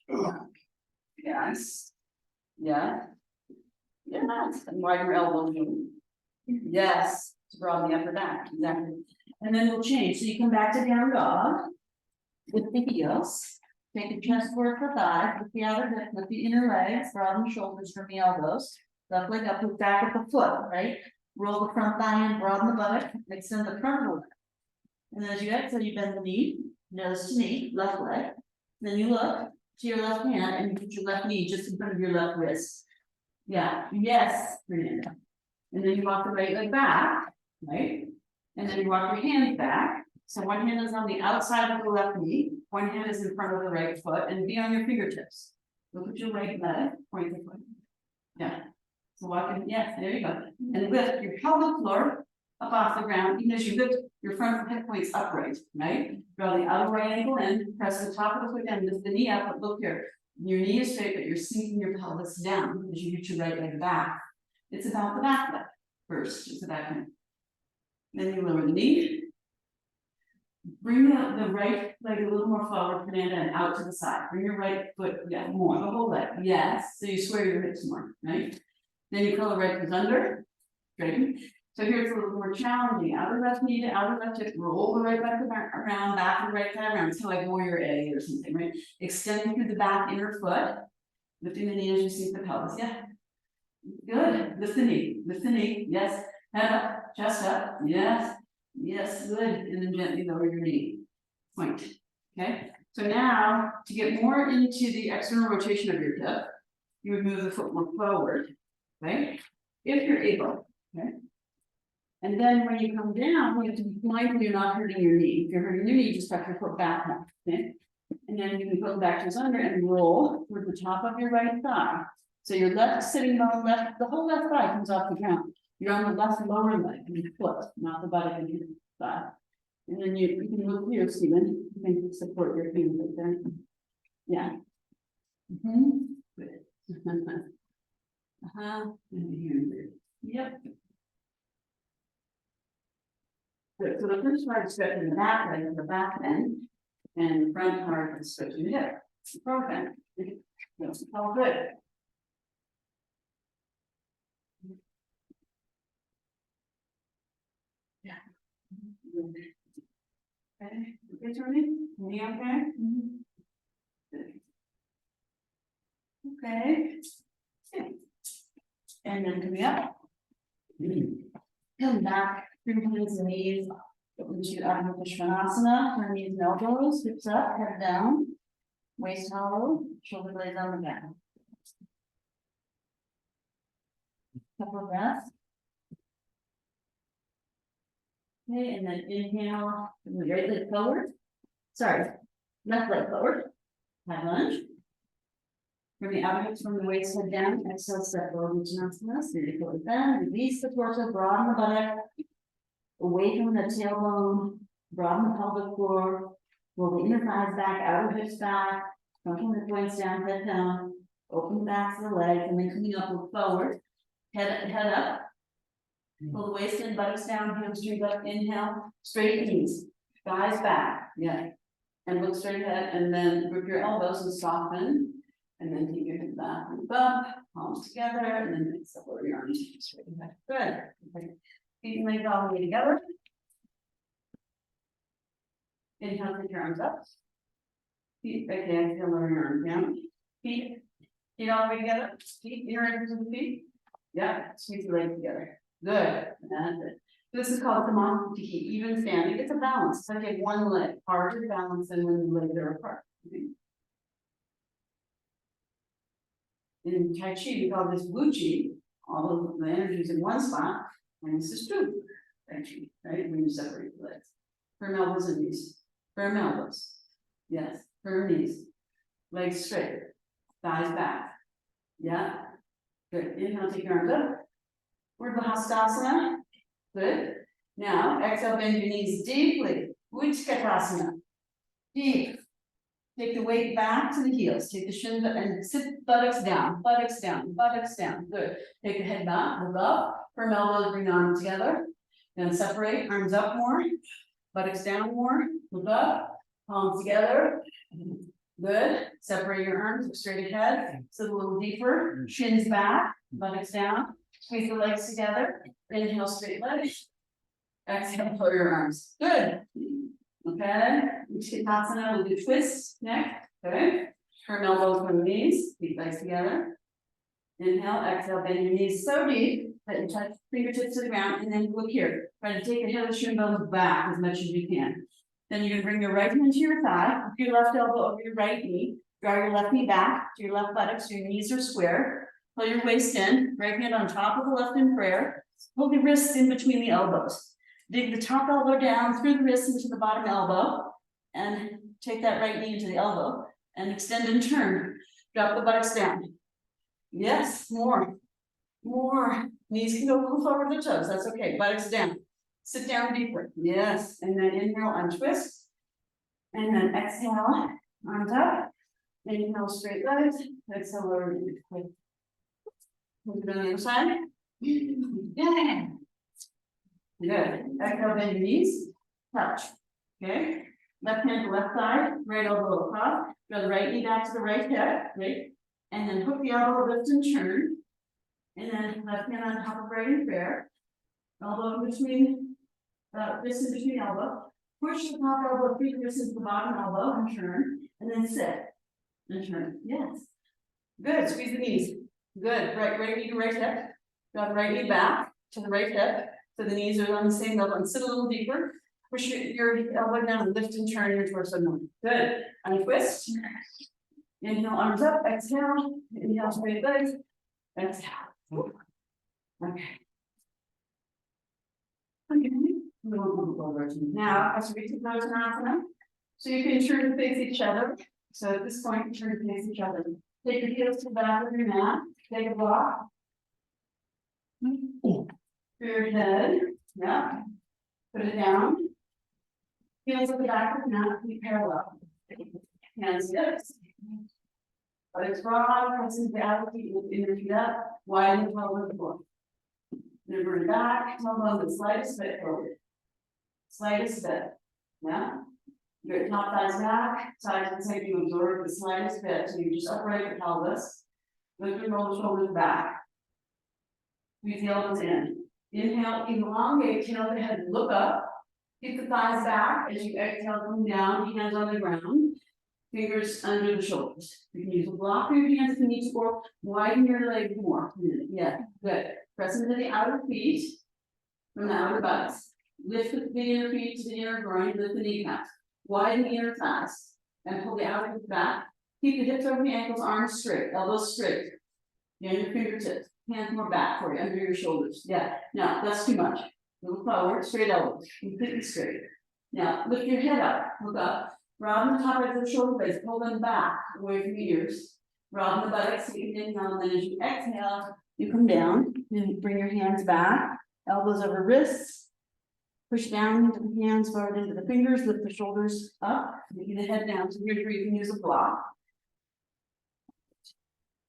Yes. Yeah. Yes. And widen your elbows. Yes. To broaden the upper back. Exactly. And then we'll change. So you come back to down dog with the heels. Take the chest forward for thigh, with the outer hip, with the inner legs, broaden the shoulders from the elbows. Left leg up, look back at the foot, right? Roll the front thigh in, broaden the buttock, extend the front of the leg. And then as you exhale, you bend the knee, nose to knee, left leg. Then you look to your left hand and you put your left knee just in front of your left wrist. Yeah, yes, Fernanda. And then you walk the right leg back, right? And then you walk your hands back. So one hand is on the outside of the left knee, one hand is in front of the right foot, and be on your fingertips. Look at your right leg, point the foot. Yeah. So walk in, yes, there you go. And lift your pelvic floor up off the ground, even as you lift your front hip points upright, right? Draw the outer right ankle in, press the top of the foot down, lift the knee up, but look here. Your knee is straight, but you're sinking your pelvis down as you reach your right leg back. It's about the back leg first, it's the back leg. Then you lower the knee. Bring the right leg a little more forward, Fernanda, and out to the side. Bring your right foot, yeah, more, the whole leg. Yes, so you square your hips more, right? Then you curl the right foot under, straighten. So here's a little more challenging. Outer left knee to outer left hip, roll the right back around, back and right thigh around. It's kind of like warrior A or something, right? Extending through the back inner foot, lifting the knee as you sink the pelvis. Yeah. Good. Lift the knee, yes. Head up, chest up, yes. Yes, good. And then gently lower your knee. Point. Okay. So now to get more into the external rotation of your hip, you would move the foot more forward. Okay. If you're able. Okay. And then when you come down, you have to be mindful you're not hurting your knee. If you're hurting your knee, you just tuck your foot back more. Okay. And then you can go back to under and roll toward the top of your right thigh. So your left sitting bone left, the whole left thigh comes off the ground. You're on the left lower leg of your foot, not the buttock of your thigh. And then you can look here, Stephen. You can support your feet like that. Yeah. Good. Yep. Good. So the first part is stretching the back leg and the back bend, and the front part is stretching the hip. Perfect. That's all good. Yeah. Okay, okay, Tony? Me okay? Okay. And then coming up. Come back, through hands and knees. Go into Adho Svanasana, turn knees and elbows, hips up, head down. Waist hollow, shoulder blades on the back. Couple of breaths. Okay, and then inhale, bring the right leg forward. Sorry, left leg forward. High lunge. Bring the outer hips from the waist head down. Exhale, step forward, Uttanasana. Steady forward bend. Release the torso, broaden the buttock. Away from the tailbone. Broaden the pelvic floor. Roll the inner thighs back, outer hips back. Frontal hip points down, head down. Open the backs of the legs, and then coming up, look forward. Head up. Pull the waist in, buttocks down, hamstrings up, inhale, straight knees, thighs back, yeah. And look straight ahead, and then grip your elbows and soften. And then take your hip back and up, palms together, and then exhale, lower your arms straight ahead. Good. Okay. Feet and legs all the way together. Inhale, take your arms up. Feet, okay, exhale, lower your arms down. Feet all the way together. Feet, inner edges of the feet. Yeah, squeeze the legs together. Good. That's it. This is called Samadhi, even standing. It's a balance. It's like you have one leg, harder balance than when the legs are apart. In Tai Chi, we call this Wu Chi. all of the energy is in one spot, and this is true, actually, right, when you separate the legs. Firm elbows and knees, firm elbows, yes, firm knees, legs straight, thighs back, yeah, good, inhale, take your arms up, Urdhva Hastasana, good, now exhale, bend your knees deeply, Utkatasana, deep, take the weight back to the heels, take the shin and sit buttocks down, buttocks down, buttocks down, good, take the head back, look up, firm elbows, bring the arms together, then separate, arms up more, buttocks down more, look up, palms together, good, separate your arms, look straight ahead, sit a little deeper, shins back, buttocks down, squeeze the legs together, inhale, straight legs, exhale, pull your arms, good, okay, Utkatasana, we'll do twists next, okay, turn elbows from the knees, feet legs together, inhale, exhale, bend your knees so deep that you touch fingertips to the ground, and then look here. Try to take the head of the shin bones back as much as you can. Then you're gonna bring your right hand to your thigh, hook your left elbow over your right knee, draw your left knee back to your left buttock so your knees are square. Pull your waist in, right hand on top of the left in prayer. Pull the wrists in between the elbows. Dig the top elbow down through the wrist into the bottom elbow, and take that right knee into the elbow, and extend and turn. Drop the buttocks down. Yes, more. Knees can go a little forward to the toes, that's okay, buttocks down. Sit down deeper, yes, and then inhale, untwist. And then exhale, arms up. Inhale, straight legs, exhale, lower knee. Move it on the other side. Yeah. Good, exhale, bend your knees, touch, okay? Left hand to left side, right elbow across, draw the right knee back to the right hip, right? And then hook the elbow, lift and turn. And then left hand on top of right and prayer. Elbow in between, wrist in between elbow. Push the top elbow, feet wrist into the bottom elbow and turn. And then sit and turn. Yes. Good. Squeeze the knees. Good. Right knee to right hip. Draw the right knee back to the right hip. So the knees are on the same level. And sit a little deeper. Push your elbow down and lift and turn your torso down. Good. Untwist. Inhale, arms up. Exhale. Inhale, straight legs. Exhale. Okay. Now, as we take those asana, so you can turn to face each other. So at this point, turn to face each other. Take your heels to the back of your mat. Take a block. Through your head. Yeah. Put it down. Heels at the back of the mat, feet parallel. Hands dips. But it's broad, pressing down, feet inner feet up, widen the pelvic floor. Then bring back, elbow the slightest bit forward. Slightest bit. Yeah. Your top thighs back, sides and side you absorb the slightest bit. So you just upright the pelvis. Lift and roll the shoulders back. Squeeze the elbows in. Inhale, elongate, tail the head, look up. Keep the thighs back as you exhale, come down, hands on the ground. Fingers under the shoulders. You can use a block for your hands if you need to, or widen your legs more. Yeah, good. Press into the outer feet from the outer buttocks. Lift the inner feet to the inner groin, lift the kneecaps. Widen the inner thighs and pull the outer feet back. Keep the hips over the ankles, arms straight, elbows straight. And your fingertips, hands more back for you, under your shoulders. Yeah, no, that's too much. Look forward, straight elbows, completely straight. Now, lift your head up, look up. Broaden the top edge of the shoulder blades, pull them back away from the ears. Broaden the buttocks, so you can inhale, and then as you exhale, you come down and bring your hands back, elbows over wrists. Push down into the hands, forward into the fingers, lift the shoulders up, maybe the head down. So here's where you can use a block.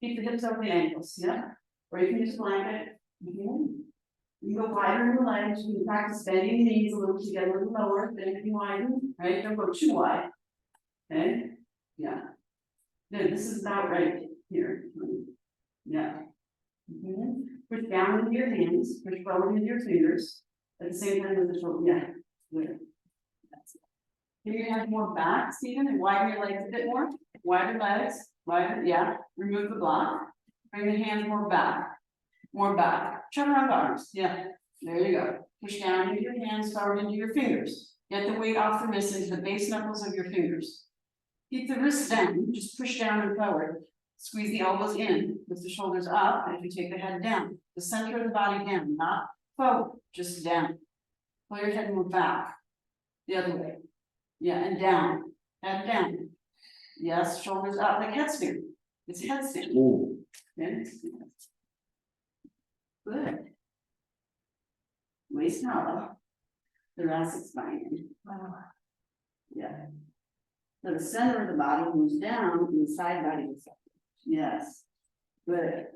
Keep the hips over the ankles, yeah? Or you can use a blanket. You can go wider in the legs, you can practice bending the knees a little to get a little lower, then you can widen, right? Don't go too wide. Okay, yeah. Then this is about right here. Yeah. Push down into your hands, push forward into your fingers. At the same time with the shoulder, yeah. Good. Can you have more back, Stephen, and widen your legs a bit more? Wider legs, wider, yeah. Remove the block. Bring the hands more back. More back. Turn around the arms. Yeah. There you go. Push down into your hands, forward into your fingers. Get the weight off the wrists into the base knuckles of your fingers. Keep the wrists down. Just push down and forward. Squeeze the elbows in, lift the shoulders up, and if you take the head down, the center of the body down, not forward, just down. Pull your head more back. The other way. Yeah, and down. Head down. Yes, shoulders up like headstand. It's headstand. Ooh. Good. Good. Waist narrow. Thoracic spine. Wow. Yeah. So the center of the body moves down and the side body moves up. Yes. Good.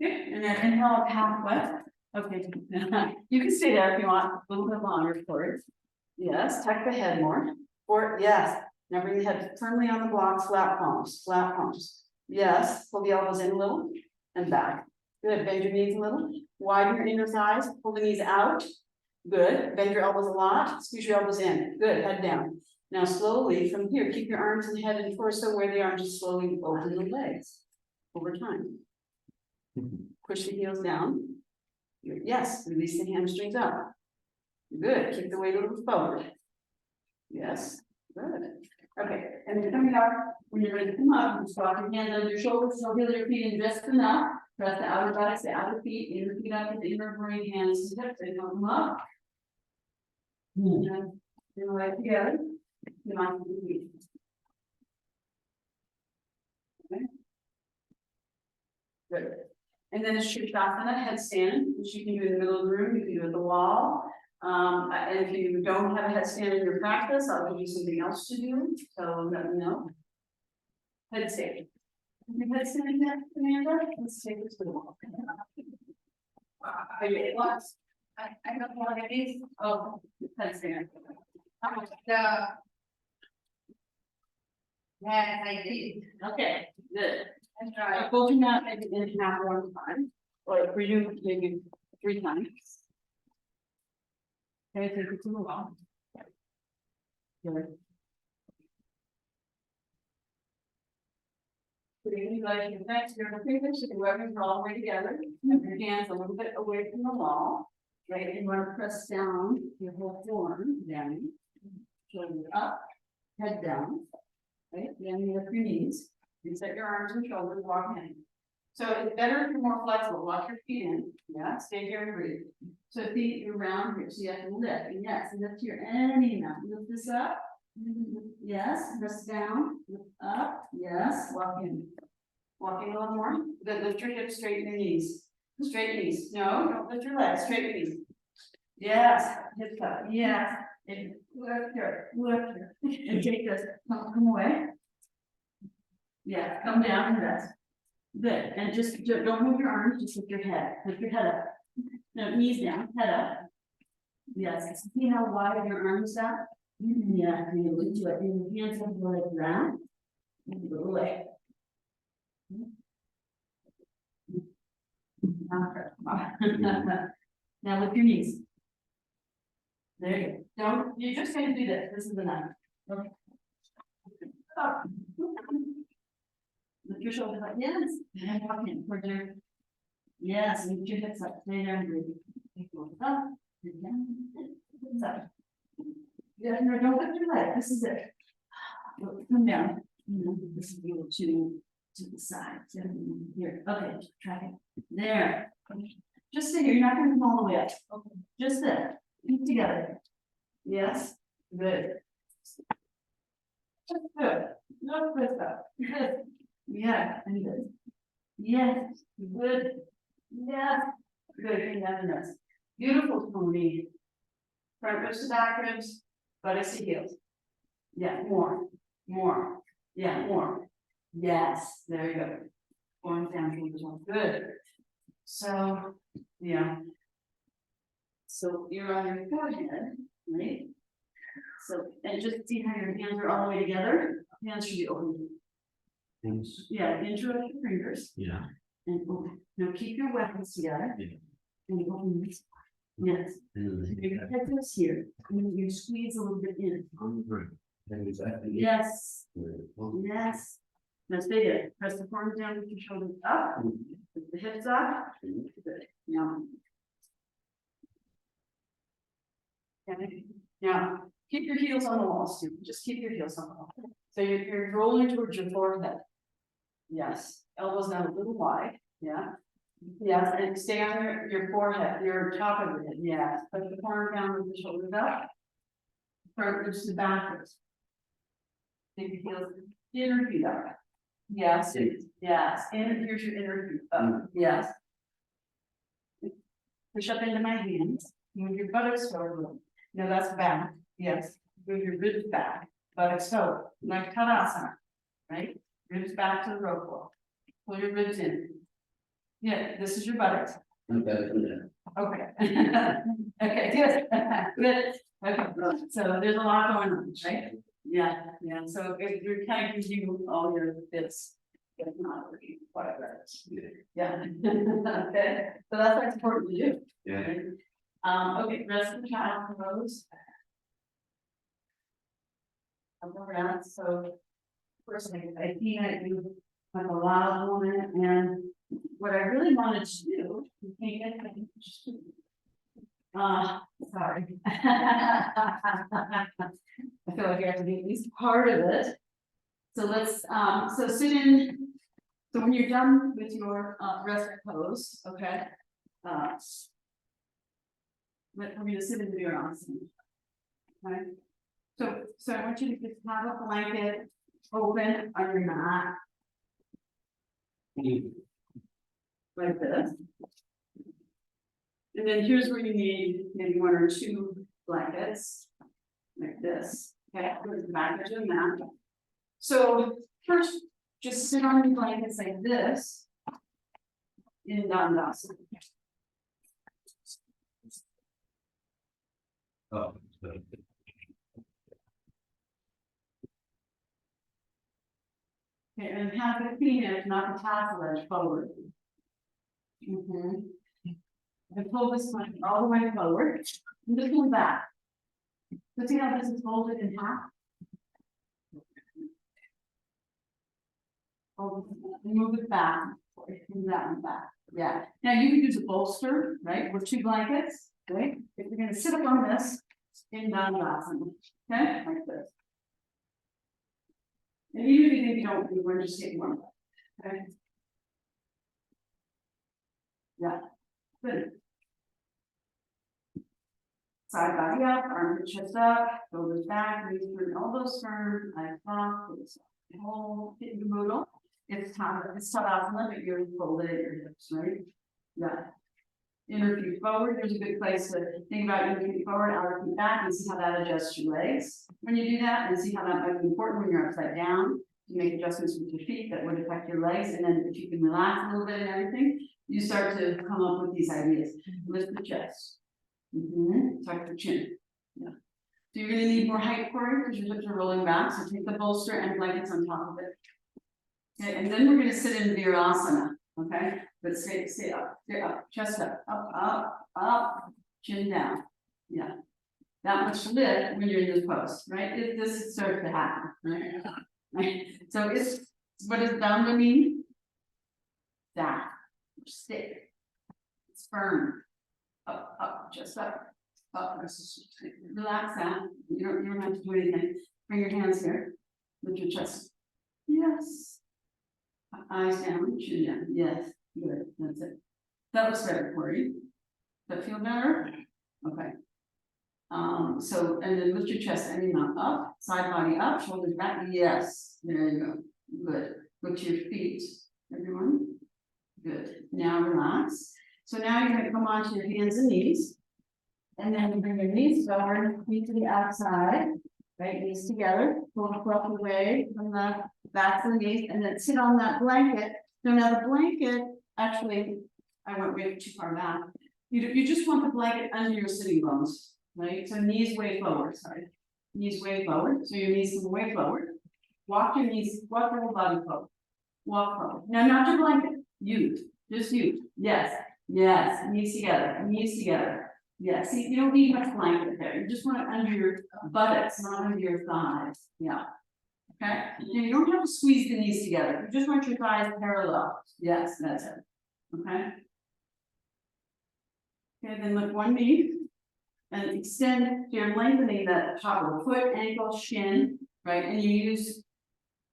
Good. And then inhale up halfway. Okay. You can stay there if you want a little bit longer for it. Yes. Tuck the head more. Or yes. Now bring the head firmly on the blocks, flat palms, flat palms. Yes. Pull the elbows in a little and back. Good. Bend your knees a little. Widen your inner thighs. Pull the knees out. Good. Bend your elbows a lot. Squeeze your elbows in. Good. Head down. Now slowly from here, keep your arms and head and torso where they are, and just slowly open the legs over time. Push the heels down. Yes, release the hamstrings up. Good, keep the weight a little forward. Yes, good. Okay, and then coming up, when you're ready to come up, just drop your hands under your shoulders, so heel your feet in just enough. Press the outer buttocks, the outer feet, inner feet up, the inner brain, hands to hips, and come up. And then right together. Okay. Good. And then a Shavasana headstand, which you can do in the middle of the room, you can do at the wall. And if you don't have a headstand in your practice, I'll give you something else to do, so let me know. Headstand. Headstand yet, Amanda? Let's take this to the wall. I don't know what it is. Oh, headstand. Yes, I did. Okay, good. That's right. Fold your mat maybe in half 1 time, or for you, maybe 3 times. Okay, take it to the wall. Good. Putting your legs next to your fingers, so your weapons are all the way together. And your hands a little bit away from the wall. Right, and you want to press down your whole form down. Shoulder up, head down. Right, then you lift your knees, reset your arms and shoulders, walk in. So it's better if you're more flexible, walk your feet in, yeah, stay here and breathe. So feet around here, so you have to lift, and yes, lift here any amount, lift this up, yes, press down, lift up, yes, walk in. Walking a little more, then lift your hips, straighten your knees, straight knees, no, don't lift your legs, straight knees. Yes, hips up, yes. And lift here, and take this, come away. Yeah, come down and rest. Good, and just don't move your arms, just lift your head up. No, knees down, head up. Yes, see how wide your arms are? Yeah, and you lift it, and your hands up like that. And go away. Now lift your knees. There you go. You're just going to do this. This is enough. Okay. Up. Lift your shoulders up. Yes. And walk in. For your. Yes. Lift your hips up. Stay there and breathe. Up. And down. Up. Yeah, no, don't lift your leg. This is it. Come down. This is a little to the side. So here. Okay. Track it. There. Just sit here. You're not going to come all the way up. Okay. Just there. Feet together. Yes. Good. Good. No good stuff. Good. Yeah. And good. Yes. Good. Yes. Good. And then the rest. Beautiful, Tony. Front ribs to back ribs. Buttocks to heels. Yeah. More. More. Yeah. More. Yes. There you go. Going down shoulders on. Good. So, yeah. So you're on your forehead, right? So, and just see how your hands are all the way together. Hands should be open. Yes. Yeah, interlock your fingers. Yeah. And open. Now keep your weapons together. Yeah. And open this. Yes. Your head goes here. And you squeeze a little bit in. Exactly. Yes. Yes. Now stay there. Press the forearms down with your shoulders up. Put the hips up. Good. Now. Okay. Now, keep your heels on the walls too. Just keep your heels on the wall. So you're rolling towards your forehead. Yes, elbows down a little wide, yeah. Yes, and stay on your forehead, your top of your head, yes, put the forearm down with the shoulders up. Front loops to backwards. Take the heels, inner feet up. Yes, yes, and here's your inner feet up, yes. Push up into my hands, move your buttocks forward. No, that's back, yes, move your ribs back, buttocks forward, like Tadasana, right? Ribs back to the rope wall. Pull your ribs in. Yeah, this is your buttocks. Okay. Okay. Okay, good, good, okay, so there's a lot going on, right? Yeah, yeah, so if you're kind of giving you all your bits, if not, whatever, yeah, okay, so that's what's important to do. Yeah. Right? Okay, rest of the child pose. I'll go around, so first thing, I see that you like a loud woman, and what I really wanted to do, you can't get me. Sorry. I feel like I have to be at least part of it. So let's, so sit in, so when you're done with your rest pose, okay? We're gonna sit in the Virasana. Okay? So I want you to just have a blanket open on your mat. Like this. And then here's where you need maybe 1 or 2 blankets, like this, okay, put the back edge of the mat. So first, just sit on your blankets like this, in Dandasana. Oh. Okay, and have the feet in, not the tassel edge forward. And pull this one all the way forward, and just pull back. So see how this is folded in half? Fold it, and move it back, move that one back, yeah. Now you can use a bolster, right, with 2 blankets, right? If you're gonna sit up on this, in Dandasana, okay, like this. And even if you don't, we're just taking one, okay? Yeah, good. Side body up, arm and chest up, shoulders back, knees through elbows firm, eyes soft, hold, hit the noodle. It's Tadasana, but you're folded at your hips, right? Yeah. Inner feet forward, here's a good place to think about your feet forward, outer feet back, and see how that adjusts your legs. When you do that, and see how that might be important when you're upside down, to make adjustments with your feet that would affect your legs, and then if you can relax a little bit and everything, you start to come up with these ideas. Lift the chest. Tuck the chin. Yeah. So you're gonna need more height for it because your hips are rolling back. So take the bolster and blankets on top of it. Okay, and then we're gonna sit in Virasana. Okay, but stay up, chest up, chin down. Yeah. That much lift when you're in this pose, right? If this starts to happen, right? So it's what does down mean? Down, stick. It's firm. Up, just up. Relax out. You don't have to do anything. Bring your hands here. Lift your chest. Yes. Eyes down, chin down. Yes. Good. That's it. That was better for you. Does that feel better? Okay. So and then lift your chest and your mouth up, side body up, shoulders back. Yes. There you go. Good. Look to your feet. Everyone. Good. Now relax. So now you're going to come onto your hands and knees. And then you bring your knees forward, feet to the outside, right? Knees together, pull the fluff away from the backs of the knees, and then sit on that blanket. So now the blanket, actually, I went way too far back. You just want the blanket under your sitting bones, right? So knees way forward, sorry. Knees way forward, so your knees come way forward. Walk your knees, walk your whole body forward. Walk forward. Now, not your blanket, you, just you. Yes. Yes, knees together. Yes, see, you don't need much blanket there. You just want it under your buttocks, not under your thighs. Yeah. Okay. Now you don't have to squeeze the knees together. You just want your thighs parallel. Yes, that's it. Okay. Okay, then lift one knee and extend. So you're lengthening the top of the foot, ankle, shin, right? And you use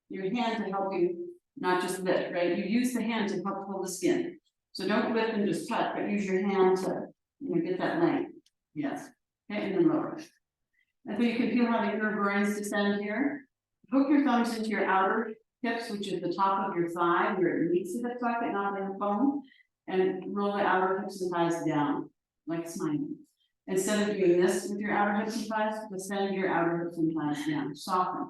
your hand to help you not just lift, right? You use the hand to help pull the skin. So don't lift and just touch, but use your hand to, get that length. Yes. Okay, and then lower. And so you can feel how the inner groins descend here. Hook your thumbs into your outer hips, which is the top of your thigh, where it meets the hip socket, not in the bone, and roll the outer hips and thighs down, like smiling. Instead of doing this with your outer hips and thighs, descend your outer hips and thighs down, soften.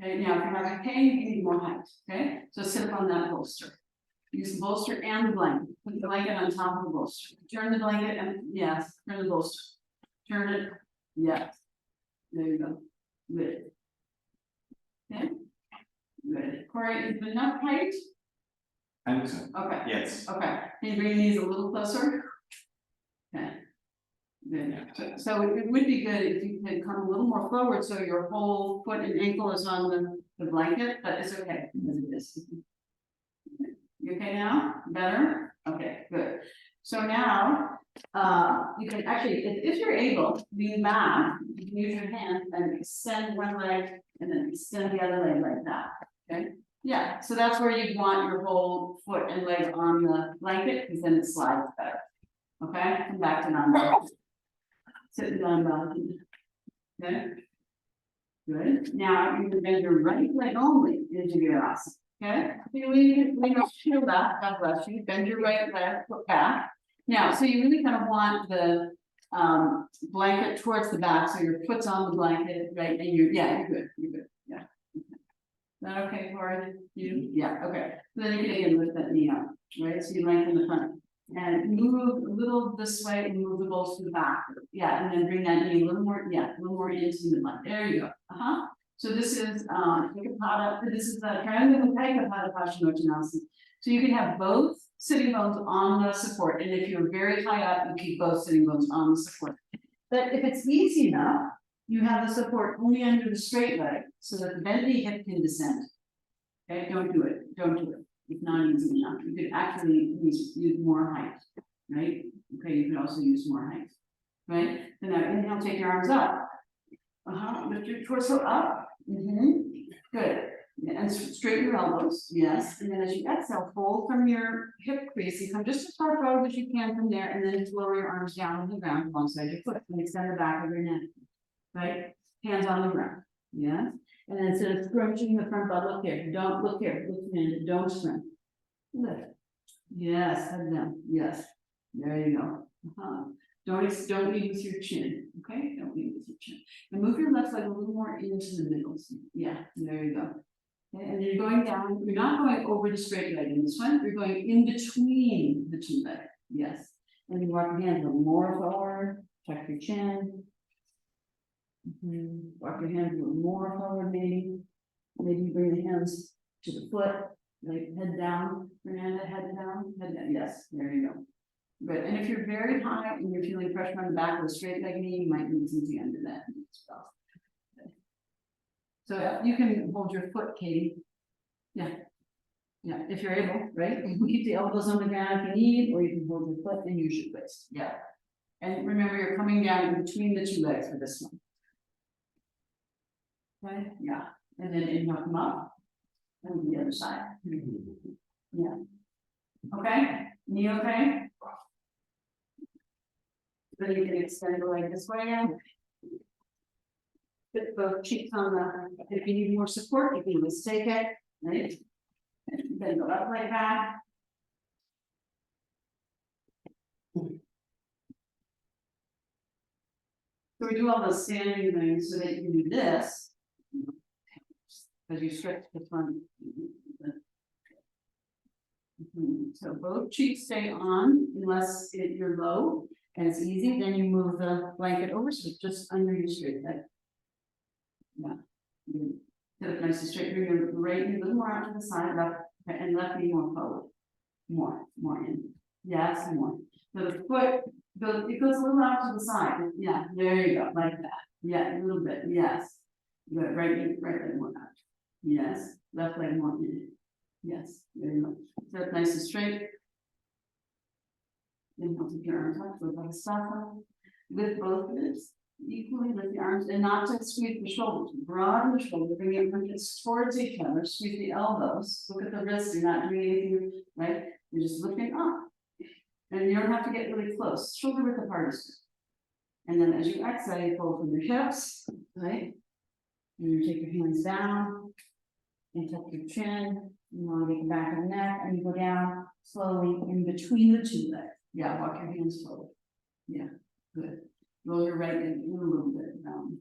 Okay, now if you're having pain, you need more height. Okay, so sit up on that bolster. Use the bolster and the blanket. Put the blanket on top of the bolster. Turn the blanket and yes, turn the bolster. Turn it. Yes. There you go. Good. Okay. Good. Corey, is there enough height? I think so. Okay. Yes. Okay. Can you bring these a little closer? Okay. Good. So it would be good if you could come a little more forward so your whole foot and ankle is on the blanket, but it's okay as it is. You okay now? Better? Okay, good. So now, you can actually, if you're able, do math, you can use your hand and extend one leg and then extend the other leg like that, okay? Yeah, so that's where you want your whole foot and leg on the blanket, because then it slides better. Okay, come back to non-balanced. Sit down, balanced. Okay. Good. Now you can bend your right leg only into your ass. Okay, we don't feel that, God bless you, bend your right leg, foot back. Now, so you really kind of want the blanket towards the back, so your foot's on the blanket, right, and you're good, yeah. Is that okay for you? Yeah, okay, so then you can again lift that knee up, right, so you lengthen the front. And move a little this way and move the bolster back, yeah, and then bring that knee a little more, into the midline, there you go, So this is Hatha. This is the Hatha Pashanochanasana. So you can have both sitting bones on the support, and if you're very high up, you keep both sitting bones on the support. But if it's easy enough, you have the support only under the straight leg, so that the bent knee hip can descend. Okay, don't do it. It's not easy enough. You could actually use more height, right? Okay, you could also use more height, right? Then now inhale, take your arms up. Lift your torso up. Good. And straighten your elbows. Yes. And then as you exhale, fold from your hip crease. You come just as far forward as you can from there, and then lower your arms down on the ground alongside your foot and extend the back of your neck. Right? Hands on the ground. Yes. And then instead of scrunching the front butt, look here. Don't look here. Look in. Don't scrunch. Lift. Yes. Head down. Yes. There you go. Don't lead with your chin. Okay. Don't lead with your chin. And move your left leg a little more into the middle. Yeah. There you go. Okay. And you're going down. You're not going over the straight leg in this one. You're going in between the two legs. Yes. And you walk your hands a little more forward. Tuck your chin. Walk your hands a little more forward, maybe. Maybe bring the hands to the foot, like head down, Miranda, head down, yes, there you go. Good, and if you're very high and you're feeling pressure on the back of the straight leg knee, you might need something under that as well. Okay. So you can hold your foot, Katie. Yeah, if you're able, right? You can keep the elbows on the ground if you need, or you can hold your foot and use your twist. Yeah, and remember you're coming down in between the two legs for this one. Okay, yeah, and then inhale, come up, and the other side. Yeah. Okay, knee okay? Then you can extend the leg this way again. Put both cheeks on the, if you need more support, you can just take it, right? And then go up like that. So we do all those standing things so that you can do this. As you stretch the front. So both cheeks stay on unless you're low and it's easy, then you move the blanket over so it's just under your straight leg. Yeah. Sit up nice and straight. Bring your right knee a little more out to the side, left and left knee more forward. More in. Yes, more. So the foot goes, it goes a little out to the side. Yeah, there you go, like that. Yeah, a little bit. Yes. Good. Right leg more out. Yes. Left leg more in. Yes. There you go. Sit up nice and straight. Then you'll take your arms up, go like a stop lift both of this. Equally lift the arms and not to squeeze the shoulders, broaden the shoulder, bring your hips towards each other, squeeze the elbows, look at the wrists, you're not doing anything, right? You're just looking up. And you don't have to get really close, shoulder width apart is good. And then as you exhale, you fold from your hips, right? And you take your hands down and tuck your chin, you want to get the back of the neck, and you go down slowly in between the two legs. Yeah, walk your hands forward. Yeah, good. Roll your right in a little bit down.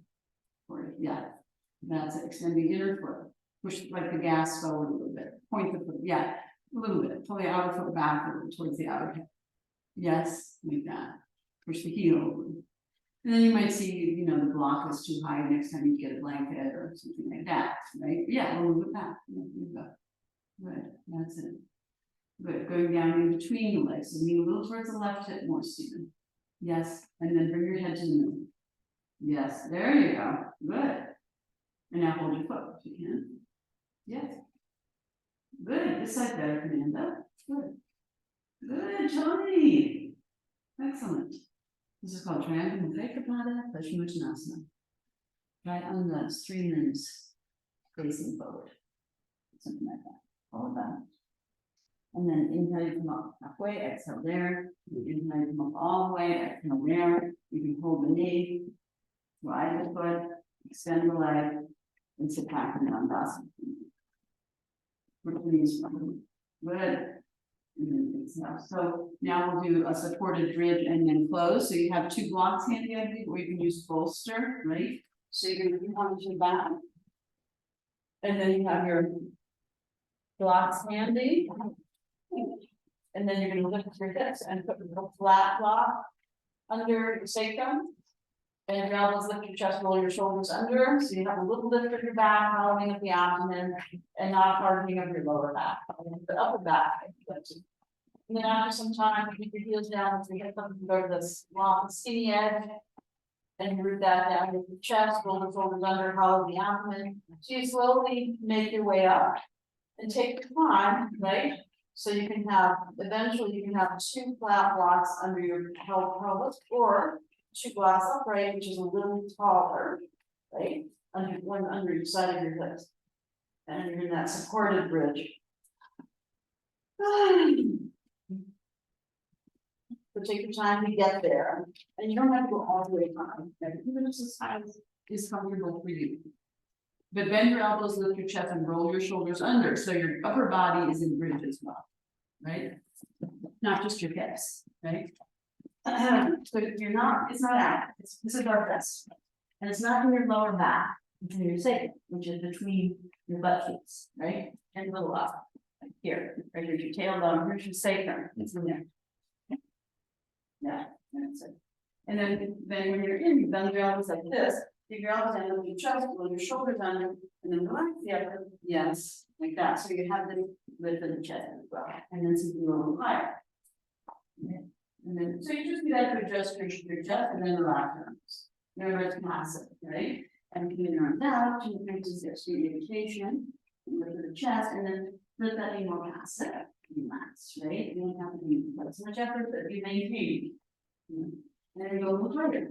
Forward. Yeah, that's it. Extend the inner foot. Push like the gas forward a little bit. Point the foot. Yeah, a little bit. Pull the outer foot back a little towards the outer hip. Yes, like that. Push the heel over. And then you might see, you know, the block is too high. Next time you get a blanket or something like that, right? Yeah, we'll move it back. Yeah, move it back. Good. That's it. Good. Going down in between the legs. So knee a little towards the left hip more, Stephen. Yes, and then bring your head to the middle. Yes, there you go. Good. And now hold your foot if you can. Yes. Good. This side better, Fernanda. Good. Good, Tony. Excellent. This is called Triangle Pada Paschimottanasana. Right on the 3 limbs facing forward. Something like that. All of that. And then inhale, you come up halfway, exhale there. Inhale, you come up all the way, exhale there. You can hold the knee, widen the foot, extend the leg, and sit back in Dandasana. Good. And then exhale. So now we'll do a supported bridge and then close. So you have 2 blocks handy, I think, or you can use bolster, right? So you're going to come onto your back. And then you have your blocks handy. And then you're going to lift your hips and put the flat block under your sacrum. And your elbows lift your chest, roll your shoulders under. So you have a little lift of your back, hollowing up the abdomen, and not hardening of your lower back, the upper back. And then after some time, you keep your heels down so you get something to go to this long, skinny edge. And you root that down with your chest, roll the shoulders under, hollow the abdomen. So you slowly make your way up. And take your time, right? So you can have, eventually you can have 2 flat blocks under your pelvis, or 2 blocks upright, which is a little taller, right? One under your side of your hips. And you're in that supported bridge. So take your time to get there. And you don't have to go all the way down. Even if this size is comfortable for you. But bend your elbows, lift your chest, and roll your shoulders under. So your upper body is in bridge as well, right? Not just your hips, right? So you're not, it's not out, this is our rest. And it's not in your lower back, it's in your sacrum, which is between your butt cheeks, right? And a little up, like here, right here's your tailbone, here's your sacrum, it's in there. Yeah, that's it. And then when you're in, you bend your elbows like this. Take your elbows down, lift your chest, roll your shoulders under, and then relax the upper. Yes, like that. So you have the lift of the chest as well. And then something a little higher. Okay. And then, so you just do that to adjust your chest and then relax your arms. Remember, it's passive, right? And keep your arms out, and you just get sweet meditation, lift the chest, and then let that be more passive. Relax, right? You don't have to be so much effort, but be maintained. And then you go a little higher.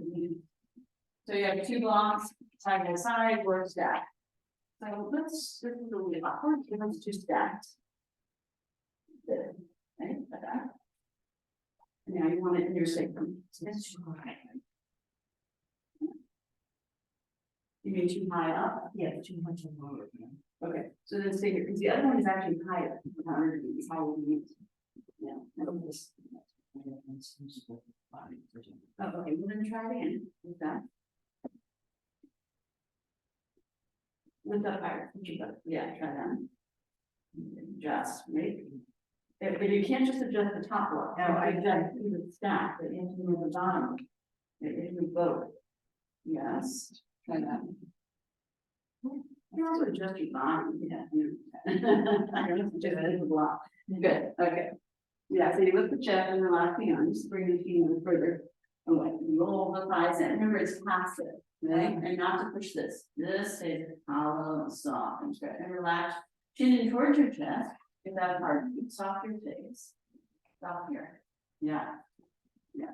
So you have 2 blocks, side by side, or stacked. So this is a little bit awkward, let's do stacked. Good, right, like that. And now you want it in your sacrum. So that's too high. You mean too high up? Yeah, too much lower. Okay, so then stay here, because the other one is actually higher. It's how we use it. Yeah. Oh, okay, we're gonna try it again with that. Lift up higher, yeah, try that. Adjust, right? But you can't just adjust the top block. No, I adjust the stack, but you have to move the bottom. If you both. Yes, try that. You also adjust your body. Yeah. I don't have to do that as a block. Good, okay. Yeah, so you lift the chest and relax the arms, bring the feet in further away. Roll the thighs in. Remember, it's passive. Right? And not to push this. This stays hollow and soft and stretch and relax. Chin in towards your chest without heartbeat. Soft your face. Stop here. Yeah. Yeah.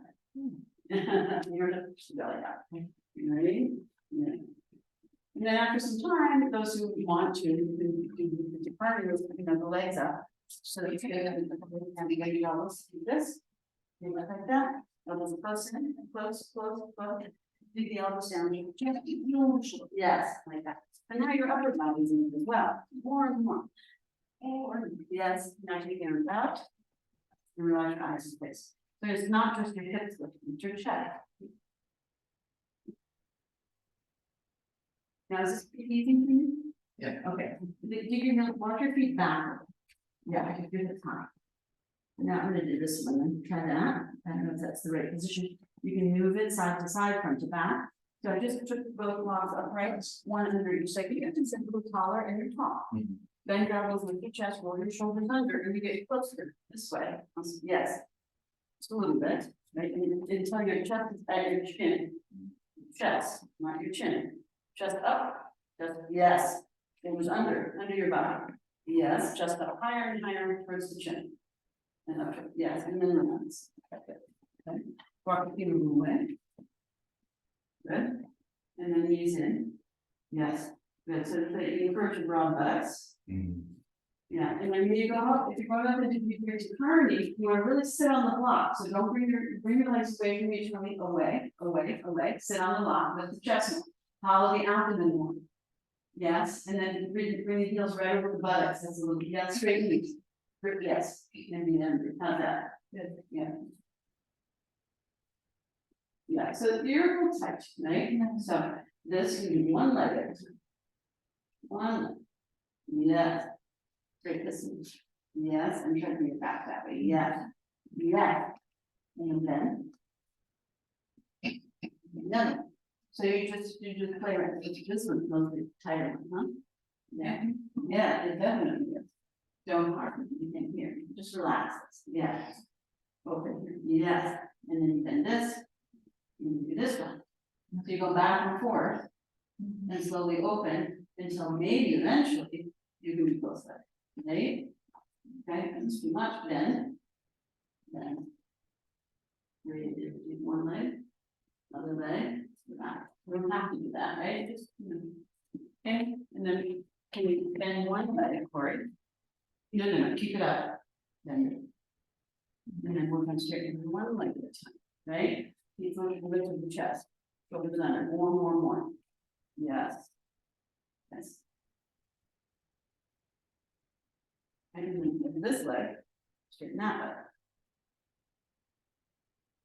You're gonna push the belly out. You ready? Yeah. And then after some time, those who want to, you can do the departing with, the legs up. So that you can, and you almost do this. You look like that, elbows close in, close, close, close. Dig the elbows down, yes, like that. And now your upper body's in it as well, more and more. Or, yes, now take your arms out. And relax your eyes and face. So it's not just your hips lifting, it's your chest. Now, is this easy for you? Yeah. Okay, walk your feet back. Yeah, I can do the time. Now I'm gonna do this one, and try that, I don't know if that's the right position. You can move it side to side, front to back. So I just took both logs upright, one under each, like you have to sit a little taller and you're tall. Bend your elbows with your chest, roll your shoulders under, and you get closer this way. Yes. Just a little bit, right, and until your chest is at your chin. Chest, not your chin. Chest up, just, yes. It was under your body. Yes, chest up higher and higher towards the chin. And up, yes, and then relax. Okay. Walk the feet away. Good. And then knees in. Yes. Good. So that you encourage your broad buttocks. Yeah, and then when you go up, if you're going up into your karate, you want to really sit on the block. So don't bring your legs away from each other, away. Sit on the block with the chest. Hollow the abdomen more. Yes, and then bring the heels right over the buttocks. That's a little, straight knees. Yes, and then how's that? Good. Yeah. Yeah, so you're real tight, right? So this can be one leg. One. Yes. Great, listen. Yes, and try to bring it back that way. Yes. Yes. And then. No. So you just play right. This one's mostly tighter, huh? Yeah. Yeah, it definitely is. Don't harden anything here. Just relax. Yes. Open here. Yes. And then you bend this. And you do this one. So you go back and forth and slowly open until maybe eventually you can be close there. Right? Okay, and it's too much, then do one leg, other leg, back. We don't have to do that, right? Just, okay, and then can you bend one leg, Corey? No, keep it up. Then, and then we're going to straighten one leg at a time, right? Keep going to the width of the chest. Go to the center, more. Yes. Yes. And then this leg, straighten that leg.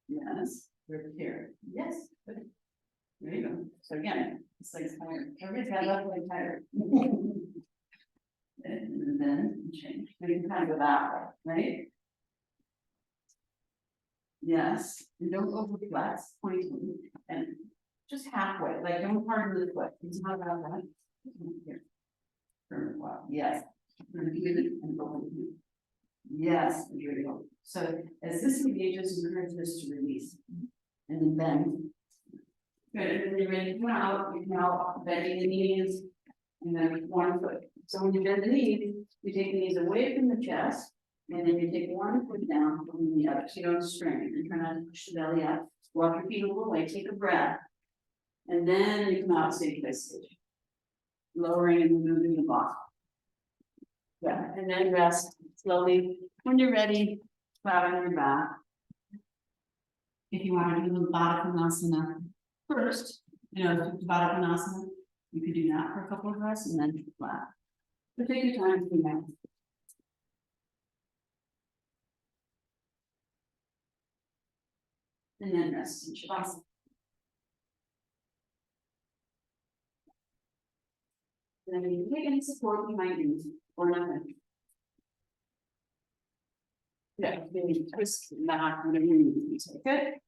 Yes, we're here. Yes, good. There you go. So again, this leg's tired. Everybody's got left leg tired. And then change. So you can kind of go that way, right? Yes, and don't over-flex, point and just halfway, like don't harden the foot. It's not about that. Here. Yes. And open. Yes, here we go. So as this engages, encourage this to release. And then bend. Good, and then you're ready to come out, you can out bending the knees. And then one foot. So when you bend the knees, you take the knees away from the chest. And then you take one foot down from the other, so you don't strain, and try not to push the belly up. Walk your feet a little way, take a breath. And then you come out stage by stage. Lowering and moving the block. Yeah, and then rest slowly. When you're ready, flat on your back. If you want to do the Baddha Konasana first, Baddha Konasana, you could do that for a couple of rests and then flat. So take your time to do that. And then rest in Shavasana. And then you can take any support you might use or nothing. Yeah, maybe twist the back, whatever you need to take it.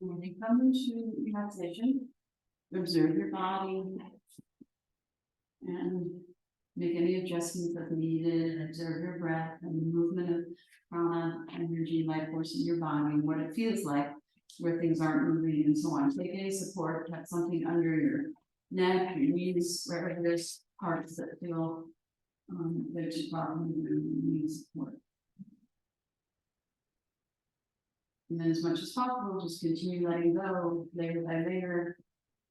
When you come into relaxation, observe your body and make any adjustments that needed, and observe your breath and the movement of prana, energy, life force in your body, and what it feels like where things aren't moving and so on. Take any support, have something under your neck, your knees, wherever there's parts that feel that you probably need support. And then as much as possible, just continue letting go layer by layer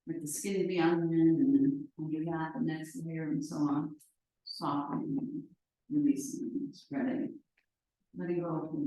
with the skin of the onion, and then under that, the next layer, and so on. Softening, releasing, spreading, letting go of the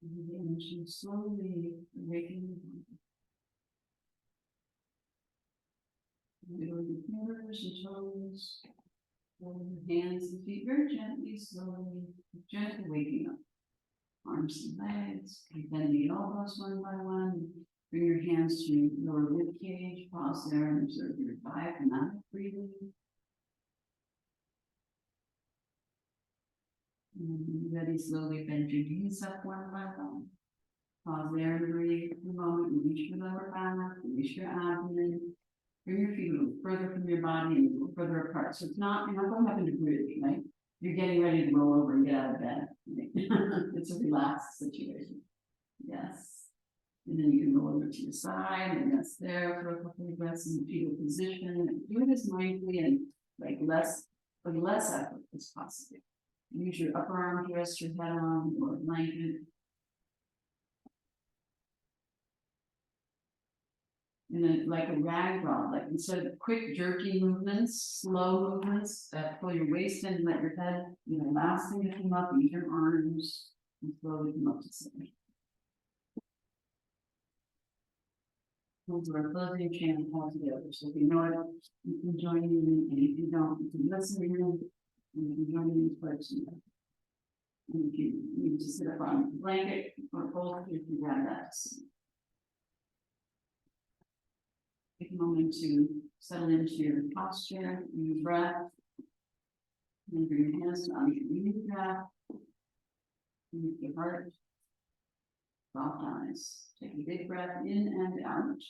the energy slowly awakening. Middle of your fingers and toes, your hands and feet very gently, slowly, gently waking up. Arms and legs, keep bending elbows one by one. Bring your hands to your lower rib cage, pause there and observe your diaphragmatic breathing. And ready, slowly bend your knees up one by one. Pause there and breathe for a moment. Release your lower back, release your abdomen. Bring your feet a little further from your body and a little further apart. So it's not, you're not going up into breathing, right? You're getting ready to roll over and get out of bed. It's a relaxed situation. Yes. And then you can roll over to your side and rest there for a couple of breaths in the fetal position. Do it as mindfully and like with less effort as possible. Use your upper arm to rest your head on or blanket. And then like a rag doll, like instead of quick jerky movements, slow movements, pull your waist in, let your head, last thing to come up, use your arms, and slowly come up to center. We're closing your channel all together, so if you know it, you can join in, and if you don't, you can listen in, and you can join in parts. And if you need to sit up on a blanket or both, you can grab that. Take a moment to settle into your posture, your breath. And bring your hands on your knees, breath. Move your heart. Soft eyes. Take a big breath in and out.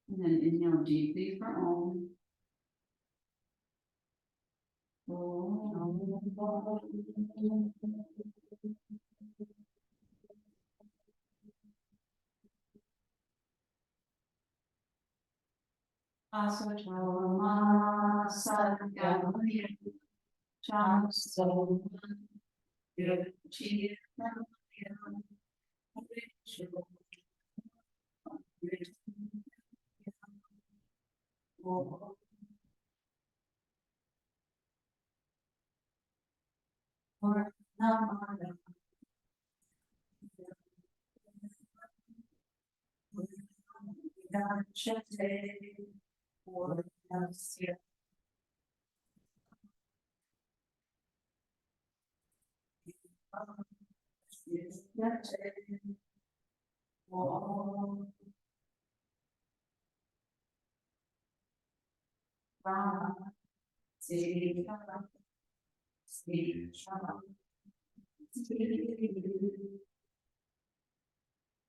And then inhale deeply for Om. Asatoma Sadgamaya Chamso Yochi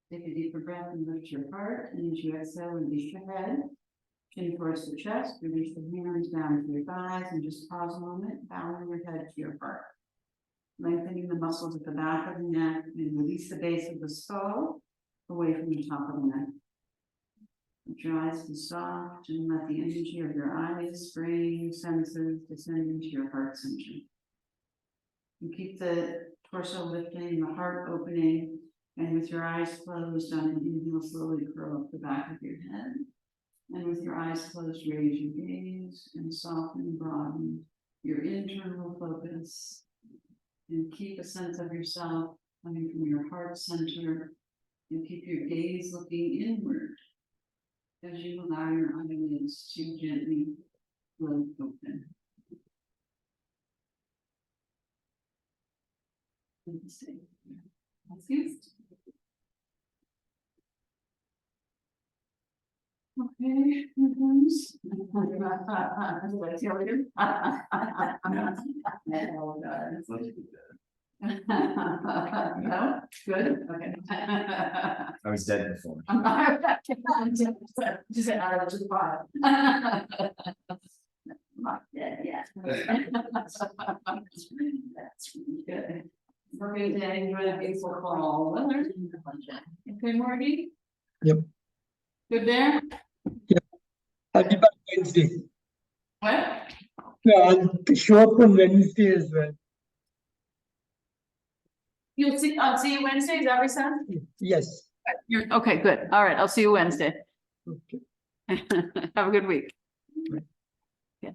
Take a deeper breath and lift your heart, and as you exhale, release your head. Chin towards the chest, release the hands down to your thighs, and just pause a moment, bowing your head to your heart. Lengthening the muscles at the back of the neck, and release the base of the skull away from the top of the neck. Let your eyes be soft, and let the energy of your eyes, brain, senses descend into your heart center. You keep the torso lifting, the heart opening, and with your eyes closed on an inhale, slowly curl up the back of your head. And with your eyes closed, raise your gaze and soften and broaden your internal focus. And keep a sense of yourself coming from your heart center. And keep your gaze looking inward as you allow your eyelids to gently float open. That's good. Okay, no, good, okay. I was dead before. Just out of the file. Not dead yet. That's really good. We're going to enjoy the beautiful fall weather. Okay, Marty? Yep. Good there? I'll be back Wednesday. What? Yeah, I'll show up on Wednesday as well. I'll see you Wednesday, is that what you said? Yes. You're, okay, good. All right, I'll see you Wednesday. Okay. Have a good week. Right. Yeah.